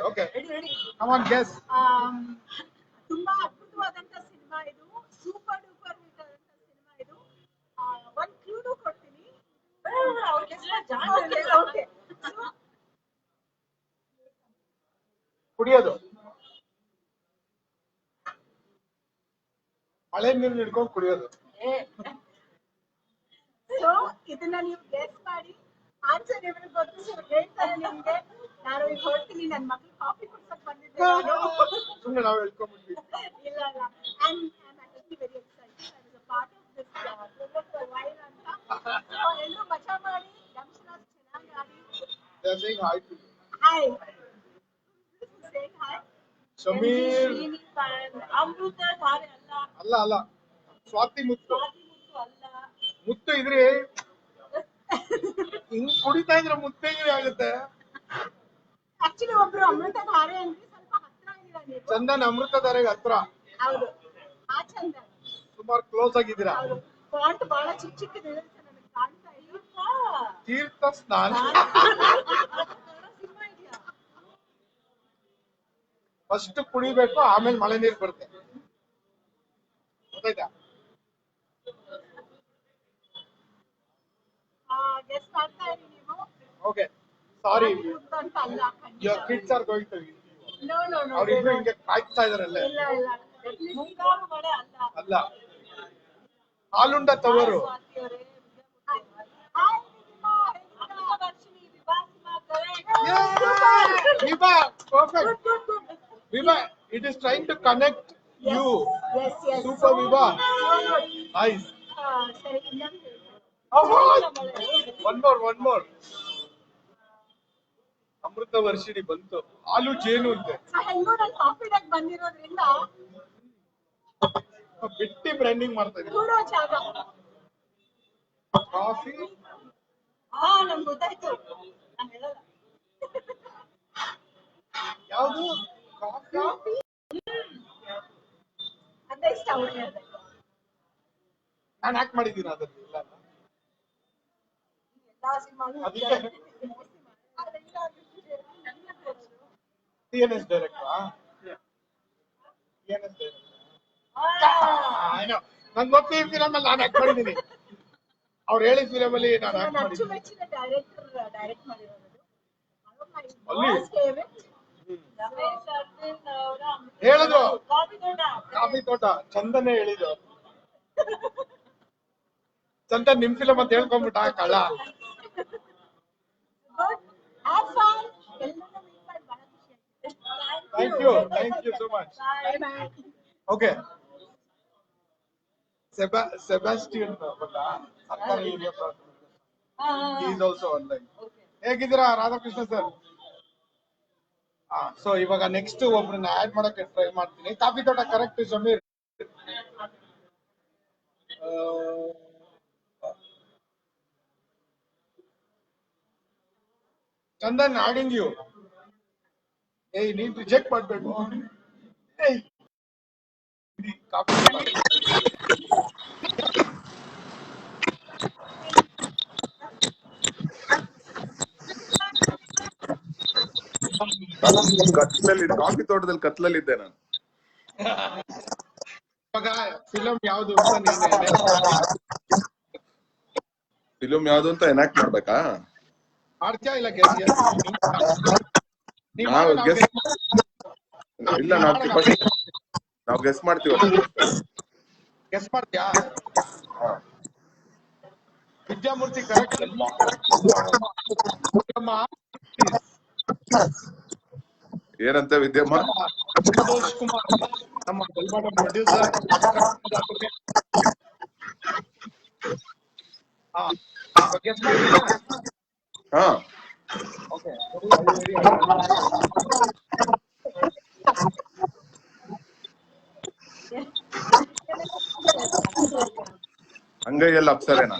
Okay. Ready Come on, guess. ತುಂಬಾ ಅದ್ಭುತವಾದಂತ ಸಿನಿಮಾ ಇದು, ಸೂಪರ್ ಡೂಪರ್ ಹಿಟ್ ಆದಂತ ಸಿನಿಮಾ ಇದು. ಒಂದ್ ಕ್ಲೂನು ಕೊಡ್ತೀನಿ. ಓಕೆ ಕುಡಿಯೋದು. ಮಳೆ ನೀರು ಹಿಡ್ಕೊಂಡು ಕುಡಿಯೋದು. ಸೊ ಇದನ್ನ ನೀವು ಗೆಸ್ ಮಾಡಿ ಆನ್ಸರ್ ಇವ್ರಿಗೆ ಗೊತ್ತು ಸರ್ ಹೇಳ್ತಾರೆ ನಿಮ್ಗೆ. ನಾನು ಈಗ ಹೊರಡ್ತೀನಿ, ನನ್ನ ಮಕ್ಳು ಕಾಫಿ ಕುಡ್ಸಕ್ ಬಂದಿದ್ದೆ ನಾನು. ಸುಮ್ಮನೆ ನಾವು ಹೇಳ್ಕೊಂಡ್ಬಿಟ್ವಿ. ಇಲ್ಲ and I'm actually very excited. I was a part of this program for a while ಅಂತ. So ಎಲ್ಲರೂ ಮಜಾ ಮಾಡಿ ದಂಶನ ಚೆನ್ನಾಗಿ ಆಡಿ. They are saying hi to you. Hi. This is saying hi. Sameer. ಅಮೃತ ಧಾರೆ ಅಲ್ಲ ಸ್ವಾತಿ ಮುತ್ತು. ಅಲ್ಲ. ಮುತ್ತು ಇದ್ರಿ ಹಿಂಗ್ ಕುಡಿತಾ ಇದ್ರೆ ಮುತ್ತೆ ಆಗುತ್ತೆ. ಆಕ್ಚುಲಿ ಒಬ್ರು ಅಮೃತ ಧಾರೆ ಅಂದ್ರೆ ಸ್ವಲ್ಪ ಹತ್ರ ಇದೀರಾ ನೀವು. ಚಂದನ್ ಅಮೃತಧಾರೆಗೆ ಹತ್ರ. ಹೌದು ಆ ಚಂದನ್ ಸುಮಾರು ಕ್ಲೋಸ್ ಆಗಿದ್ದೀರಾ. ಹೌದು. ಫಾಂಟ್ ಬಹಳ ಚಿಕ್ಕದಿದೆ ನನಗೆ ಕಾಣ್ತಾ ಇಲ್ಲ. ತೀರ್ಥ ಸ್ನಾನ. ಸಿನಿಮಾ ಇದೆಯಾ? ಫಸ್ಟ್ ಕುಡಿಬೇಕು, ಆಮೇಲೆ ಮಳೆ ನೀರು ಬರುತ್ತೆ. ಗೊತ್ತಾಯ್ತಾ? ಗೆಸ್ ಮಾಡ್ತಾ ಇರಿ ನೀವು. ಓಕೆ ಸಾರಿ, ಅಂತ ಅಲ್ಲ. your kids are going to ನೋ ಅವ್ರಿಬ್ರು ಹಿಂಗೆ ಕಾಯ್ತಾ ಇದಾರಲ್ಲೇ. ಇಲ್ಲ ಮುಂಗಾರು ಮಳೆ ಅಲ್ಲ ಹಾಲುಂಡ ತವರು. Vibha perfect. Vibha, it is trying to connect you. Super Vibha, nice. ಸರಿ ಇನ್ನೊಂದು ಒನ್ ಮೋರ್. ಅಮೃತ ವರ್ಷಿಣಿ ಬಂತು. ಹಾಲು ಜೇನು ಅಂತೆ. ಹೆಂಗೋ ನಾನು ಕಾಫಿ ಡಾಕ್ ಬಂದಿರೋದ್ರಿಂದ ಬಿಟ್ಟಿ ಬ್ರ್ಯಾಂಡಿಂಗ್ ಮಾಡ್ತಾ ಇದ್ದೀನಿ. ಕೂಡೋ ಜಾಗ. ಕಾಫಿ ನಮ್ಗೆ ಗೊತ್ತಾಯ್ತು, ನಾನು ಹೇಳಲ್ಲ. ಯಾವುದು? ಕಾಫಿ ಅದೇ ಇಷ್ಟ ಅವ್ರಿಗೆ. ನಾನು ಯಾಕೆ ಮಾಡಿದ್ದೀನಿ ಅದನ್ನು? ಇಲ್ಲ ಎಲ್ಲಾ ಸಿನಿಮಾನು ಅದಕ್ಕೆ TNS ಡೈರೆಕ್ಟರಾ? TNS ನಂಗೆ ಗೊತ್ತಿ ಈ ಫಿಲಮ್ ಅಲ್ಲಿ ನಾನು ಆಕ್ಟ್ ಮಾಡಿದ್ದೀನಿ. ಅವ್ರು ಹೇಳಿದ ಫಿಲಮ್ ಅಲ್ಲಿ ನಾನು ಆಕ್ಟ್ ಮಾಡಿದ್ದೀನಿ. ಅಚ್ಚುಮೆಚ್ಚಿನ ಡೈರೆಕ್ಟರ್ ಡೈರೆಕ್ಟ್ ಮಾಡಿರೋದು. ಅಲ್ಲಿ ರಮೇಶ್ ಅರ್ಜುನ್ ಅವರ ಹೇಳಿದ್ರು ಕಾಫಿ ತೋಟ. ಚಂದನೆ ಹೇಳಿದ್ರು. ಚಂದನ್ ನಿಮ್ ಫಿಲಮ್ ಅಂತ ಹೇಳ್ಕೊಂಡ್ಬಿಟ್ಟ ಕಳ್ಳ. Have fun. ಎಲ್ಲರೂ meet ಮಾಡಿ ಬಹಳ ಖುಷಿ ಆಯ್ತು. Thank you so much. Bye. Okay. Sebastian ಗೊತ್ತಾ? ಸರ್ಕಾರಿ ಹಿರಿಯ ಪ್ರಾಥಮಿಕ. He is also online. ಹೇಗಿದ್ದೀರಾ ರಾಧಾಕೃಷ್ಣ ಸರ್? ಸೊ ಇವಾಗ ನೆಕ್ಸ್ಟ್ ಒಬ್ರನ್ನ ಆಡ್ ಮಾಡಕ್ಕೆ ಟ್ರೈ ಮಾಡ್ತೀನಿ. ಕಾಫಿ ತೋಟ correct Sameer. Chandan adding you. ಏಯ್ ನೀನ್ ರಿಜೆಕ್ಟ್ ಮಾಡ್ಬೇಕು. ಏಯ್ ಕಾಫಿ ಕತ್ಲಲ್ಲಿ ಕಾಫಿ ತೋಟದಲ್ಲಿ ಕತ್ಲಲ್ಲಿದ್ದೆ ನಾನು. ಇವಾಗ ಫಿಲಂ ಯಾವ್ದು ಅಂತ ನೀನ್ ಫಿಲ್ಮ್ ಯಾವ್ದು ಅಂತ ಎನಾಕ್ಟ್ ಮಾಡ್ಬೇಕಾ? ಮಾಡ್ತೀಯಾ ಇಲ್ಲ ನಾವು ಗೆಸ್ ಇಲ್ಲ ನಾವು ಗೆಸ್ ಮಾಡ್ತೀವಲ್ಲ. ಗೆಸ್ ಮಾಡ್ತೀಯಾ? ವಿದ್ಯಾಮೂರ್ತಿ ಕರೆಕ್ಟ್. ಏನಂತ ವಿದ್ಯಮ್ಮ? ಸಂತೋಷ್ ಕುಮಾರ್ ನಮ್ಮ ಗಲ್ಬಾಟ ಪ್ರೊಡ್ಯೂಸರ್. ಗೆಸ್ ಮಾಡಿದ್ಯಾ? ಹಾ ಓಕೆ ಅಂಗೈಯಲ್ಲಿ ಅಪ್ಸರೇನಾ?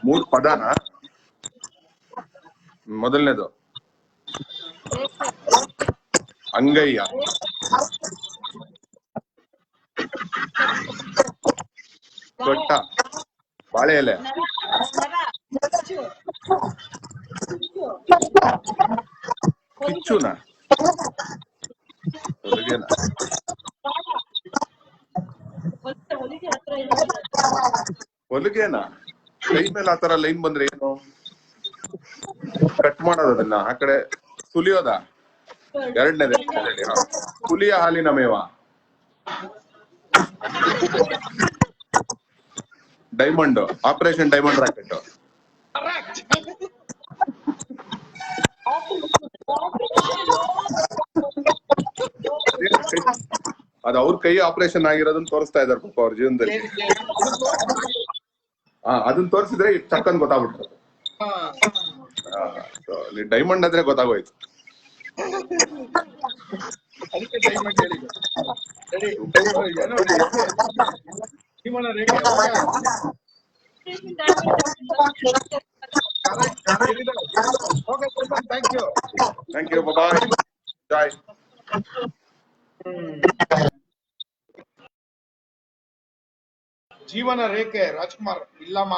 ಮೂರ್ ಪದನಾ? ಮೊದಲನೇದು ಅಂಗಯ್ಯ, ತೊಟ್ಟ, ಬಾಳೆ ಎಲೆ, ಕಿಚ್ಚುನ, ಹೊಲಿಗೆನ, ಹೊಲಿಗೆನ ಕೈ ಮೇಲೆ ಆತರ ಲೈನ್ ಬಂದ್ರೆ ಏನು? ಕಟ್ ಮಾಡೋದು ಅದನ್ನ ಆ ಕಡೆ ಸುಲಿಯೋದ? ಎರಡನೇದು ಹುಲಿಯ ಹಾಲಿನ ಮೇವ, ಡೈಮಂಡ್, ಆಪರೇಷನ್ ಡೈಮಂಡ್ ರಾಕೆಟ್. ಅದು ಅವ್ರ ಕೈ ಆಪರೇಷನ್ ಆಗಿರೋದನ್ನ ತೋರಿಸ್ತಾ ಇದಾರೆ ಪಾಪ ಅವ್ರ ಜೀವನದಲ್ಲಿ. ಅದನ್ನ ತೋರಿಸಿದ್ರೆ ಚಕ್ಕನ್ ಗೊತ್ತಾಗ್ಬಿಡ್ತು. ಡೈಮಂಡ್ ಅಂದ್ರೆ ಗೊತ್ತಾಗೋಯ್ತು. ಅದಕ್ಕೆ ಡೈಮಂಡ್ ಹೇಳಿದ್ದು. ಥ್ಯಾಂಕ್ ಯು, ಬಾಯ್ ಬಾಯ್. ಜೀವನ ರೇಖೆ ರಾಜ್ಕುಮಾರ್ ಇಲ್ಲಮ್ಮ,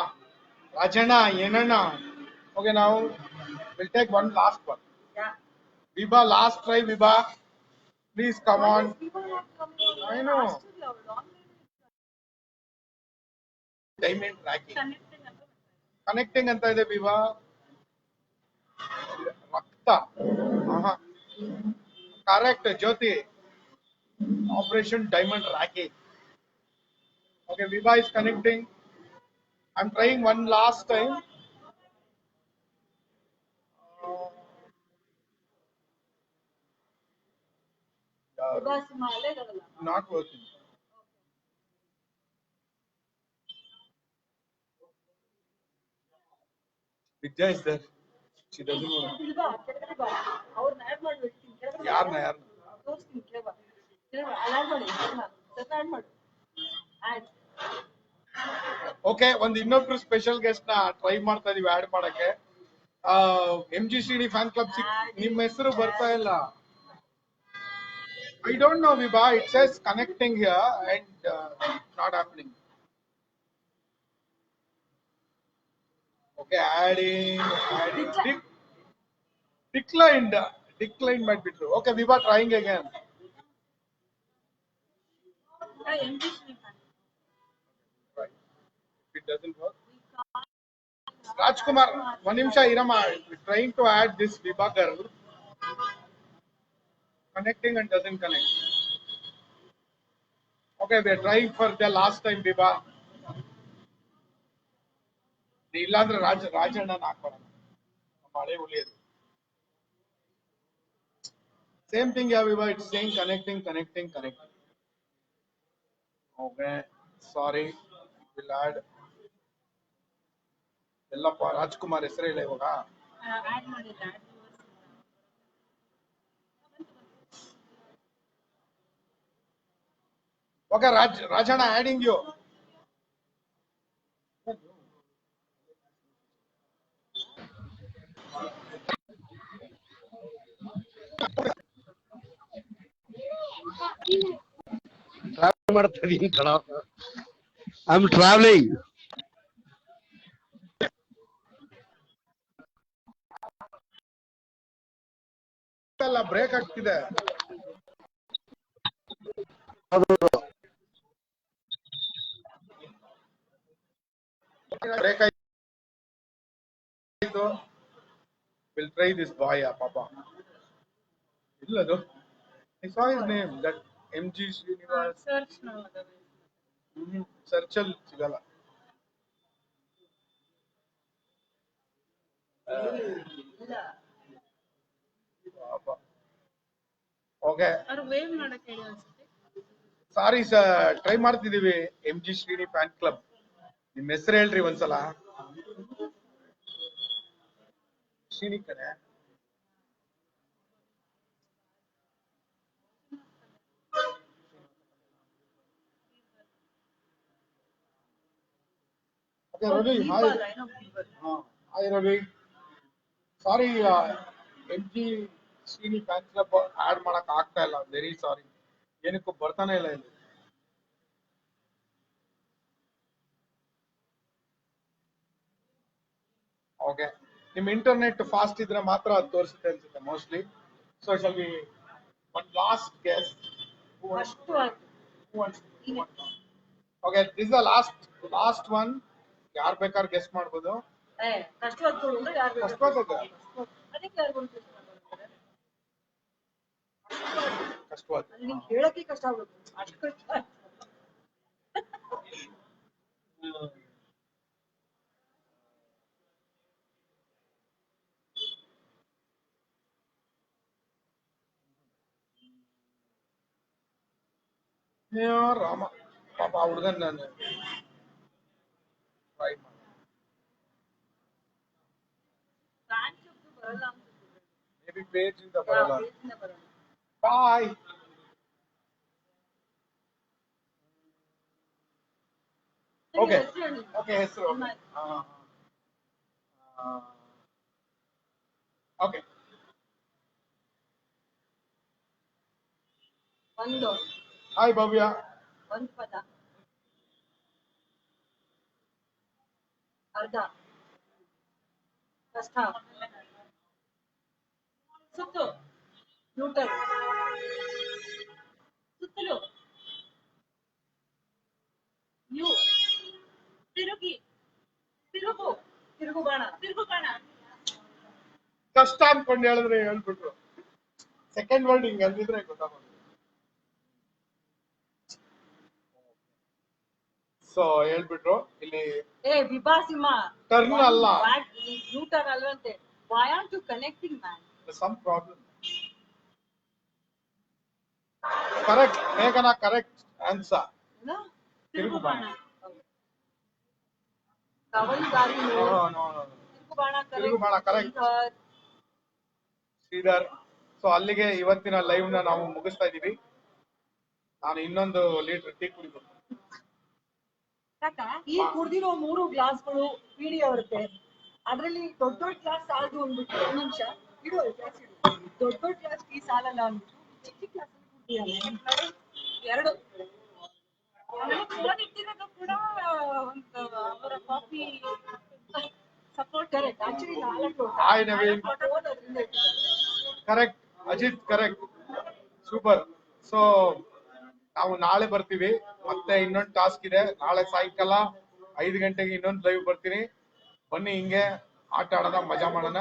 ರಾಜಣ್ಣ ಏನಣ್ಣ. Okay, now we'll take one last one. Yeah. Viva, last try, Viva. Please come on. I know. Diamond tracking. Connecting ಅಂತ ಇದೆ Viva. ರಕ್ತ. Correct, Jyoti. Operation Diamond Tracking. Okay, Viva is connecting. I'm trying one last time. Not working. Vidya is there. She doesn't know. ಯಾರನ್ನ ಓಕೆ, ಒಂದು ಇನ್ನೊಬ್ರು ಸ್ಪೆಷಲ್ ಗೆಸ್ಟ್ ನ ಟ್ರೈ ಮಾಡ್ತಾ ಇದೀವಿ ಆಡ್ ಮಾಡಕ್ಕೆ. MGCD ಫ್ಯಾನ್ ಕ್ಲಬ್ ನಿಮ್ಮ ಹೆಸರು ಬರ್ತಾ ಇಲ್ಲ. I don't know, Viva. It says connecting here and not happening. Okay, adding. Declined. Declined might be true. Okay, Viva, trying again. Right. If it doesn't work. Rajkumar, one nimsha Irama, trying to add this Viva girl. Connecting and doesn't connect. Okay, we are trying for the last time, Viva. ಇಲ್ಲಾಂದ್ರೆ ರಾಜಣ್ಣ ಹಾಕೋಣ. ಮಳೆ ಉಳಿಯೋದು. Same thing, yeah, Viva. It's saying connecting. Okay, sorry. We'll add. ಎಲ್ಲಪ್ಪ ರಾಜ್ಕುಮಾರ್ ಹೆಸರೇ ಇಲ್ಲ ಇವಾಗ. Okay, Rajana adding you. Travel ಮಾಡ್ತಾ ಇದೀನಿ ಕಣ. I am travelling. ಬ್ರೇಕ್ ಆಗ್ತಿದೆ. ಬ್ರೇಕ್ ಆಯ್ತು. ವಿಲ್ ಟ್ರೈ ದಿಸ್ ಬಾಯ್ ಪಾಪ. ಇಲ್ಲದು I saw his name, that MG Srinivas. Search ಸರ್ಚಲ್ ಸಿಗಲ್ಲ. ಓಕೆ ಅವ್ರು ವೇವ್ ಮಾಡಕ್ಕೆ ಹೇಳಿ ಅನ್ಸುತ್ತೆ. ಸಾರಿ ಸರ್, ಟ್ರೈ ಮಾಡ್ತಿದೀವಿ. MG ಶ್ರೀನಿ ಫ್ಯಾನ್ ಕ್ಲಬ್, ನಿಮ್ ಹೆಸರು ಹೇಳ್ರಿ ಒಂದ್ಸಲ. ಶ್ರೀನಿ ಕಡೆ Ravi. Hi Ravi. Sorry, MG Srini fan club add ಮಾಡಕ್ ಆಗ್ತಾ ಇಲ್ಲ. Very sorry. ಏನಕ್ಕೂ ಬರ್ತಾನೆ ಇಲ್ಲ ಇಲ್ಲಿ. ಓಕೆ, ನಿಮ್ ಇಂಟರ್ನೆಟ್ ಫಾಸ್ಟ್ ಇದ್ರೆ ಮಾತ್ರ ಅದು ತೋರಿಸುತ್ತೆ ಅನ್ಸುತ್ತೆ mostly. So shall be one last guess. Okay, this the last one. ಯಾರು ಬೇಕಾದ್ರೆ ಗೆಸ್ ಮಾಡ್ಬೋದು. ಕಷ್ಟವಾದ ಹೇಳಕ್ಕೆ ಕಷ್ಟ ಆಗುತ್ತೆ, ಅಷ್ಟು ಕಷ್ಟ. ರಾಮ ಪಾಪ ಹುಡುಗನ್ ನಾನು ಟ್ರೈ ಮಾಡಿ. ಮೇ ಬಿ ಪೇಜ್ ಇಂದ ಬರಲ್ಲ. ಬಾಯ್. ಓಕೆ ಓಕೆ, ಹೆಸರು ಓಕೆ. ಒಂದು ಹಾಯ್ ಭವ್ಯ. ಒಂದು ಪದ, ಅರ್ಧ, ಕಷ್ಟ, ಸುತ್ತು, ನ್ಯೂಟನ್, ಸುತ್ತಲು, ಯು, ತಿರುಗಿ, ತಿರುಗು, ತಿರುಗುಬಾಣ, ತಿರುಗುಬಾಣ. ಕಷ್ಟ ಅನ್ಕೊಂಡು ಹೇಳಿದ್ರೆ ಹೇಳ್ಬಿಟ್ರು. ಸೆಕೆಂಡ್ ವರ್ಡ್ ಹಿಂಗ್ ಅಂದಿದ್ರೆ ಗೊತ್ತಾಗೋದು. ಸೊ ಹೇಳ್ಬಿಟ್ರು ಇಲ್ಲಿ. ವಿಭಾಸಿಮ ಟರ್ನ್ ಅಲ್ಲ, Newton ಅಲ್ವಂತೆ. Why aren't you connecting, man? some problem. Correct, Meghana, correct answer. No? Tirugubana. Kavalgari. No. Tirugubana correct. Sridhar. So ಅಲ್ಲಿಗೆ ಇವತ್ತಿನ ಲೈವ್ ನ ನಾವು ಮುಗಿಸ್ತಾ ಇದೀವಿ. ನಾನು ಇನ್ನೊಂದು ಲೀಟರ್ ಟೀ ಕುಡಿಬೇಕು. ಈ ಕುಡ್ದಿರೋ 3 ಗ್ಲಾಸ್ಗಳು ವಿಡಿಯೋ ಇರುತ್ತೆ. ಅದ್ರಲ್ಲಿ ದೊಡ್ಡ ಗ್ಲಾಸ್ ಸಾಲದು ಅಂದ್ಬಿಟ್ಟು, ಒಂದು ನಿಮಿಷ ಇಡು, ಗ್ಲಾಸ್ ಇಡು. ದೊಡ್ಡ ಗ್ಲಾಸ್ ಟೀ ಸಾಲಲ್ಲ ಅಂದ್ಬಿಟ್ಟು ಚಿಕ್ಕ ಗ್ಲಾಸ್ ಕುಡ್ದಿದ್ದಾನೆ. 2 ಫೋನ್ ಇಟ್ಟಿದಾಗ ಕೂಡ ಒಂದು ಅವರ coffee support. Correct. Actually 4 hi Naveen. Correct Ajith, correct, super. So ನಾವು ನಾಳೆ ಬರ್ತೀವಿ. ಮತ್ತೆ ಇನ್ನೊಂದು ಟಾಸ್ಕ್ ಇದೆ. ನಾಳೆ ಸಾಯಂಕಾಲ 5 ಗಂಟೆಗೆ ಇನ್ನೊಂದು ಲೈವ್ ಬರ್ತೀನಿ. ಬನ್ನಿ, ಹಿಂಗೆ ಆಟ ಆಡೋಣ, ಮಜಾ ಮಾಡೋಣ.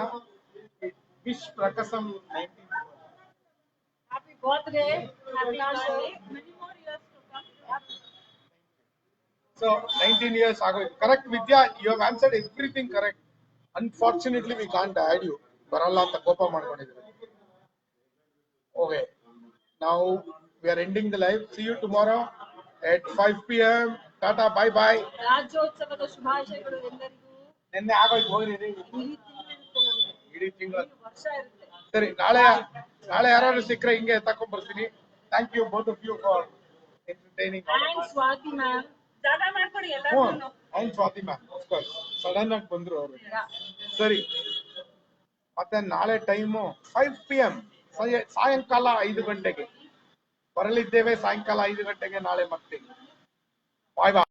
Wish Prakasham 19. Happy birthday. Many more years to come. So 19 years ಆಗೋಯ್ತು. Correct Vidya, you have answered everything correct. Unfortunately we can't add you. ಬರಲ್ಲ ಅಂತ ಕೋಪ ಮಾಡ್ಕೊಂಡಿದ್ದೀವಿ. ಓಕೆ, ನಾವು we are ending the live. See you tomorrow at 5 PM. ಟಾಟಾ, ಬಾಯ್ ಬಾಯ್. ರಾಜ್ಯೋತ್ಸವದ ಶುಭಾಶಯಗಳು ಎಲ್ಲರಿಗೂ. ನಿನ್ನೆ ಆಗೋಯ್ತು, ಹೋಗ್ರಿ ಇಡೀ ತಿಂಗಳು. ವರ್ಷ ಇರುತ್ತೆ. ಸರಿ, ನಾಳೆ ಯಾರು ಸಿಕ್ಕರೆ ಹಿಂಗೆ ತಕೊಂಡ್ ಬರ್ತೀನಿ. Thank you both of you for entertaining. And Swathi ma'am. ಜಾಗ ಮಾಡ್ಕೊಡಿ ಎಲ್ಲರೂ. And Swathi ma'am, of course sudden ಆಗಿ ಬಂದ್ರು ಅವರು. ಸರಿ, ಮತ್ತೆ ನಾಳೆ ಟೈಮು 5 PM, ಸಾಯಂಕಾಲ 5 ಗಂಟೆಗೆ ಬರಲಿದ್ದೇವೆ ಸಾಯಂಕಾಲ 5 ಗಂಟೆಗೆ ನಾಳೆ ಮತ್ತೆ. ಬಾಯ್ ಬಾಯ್.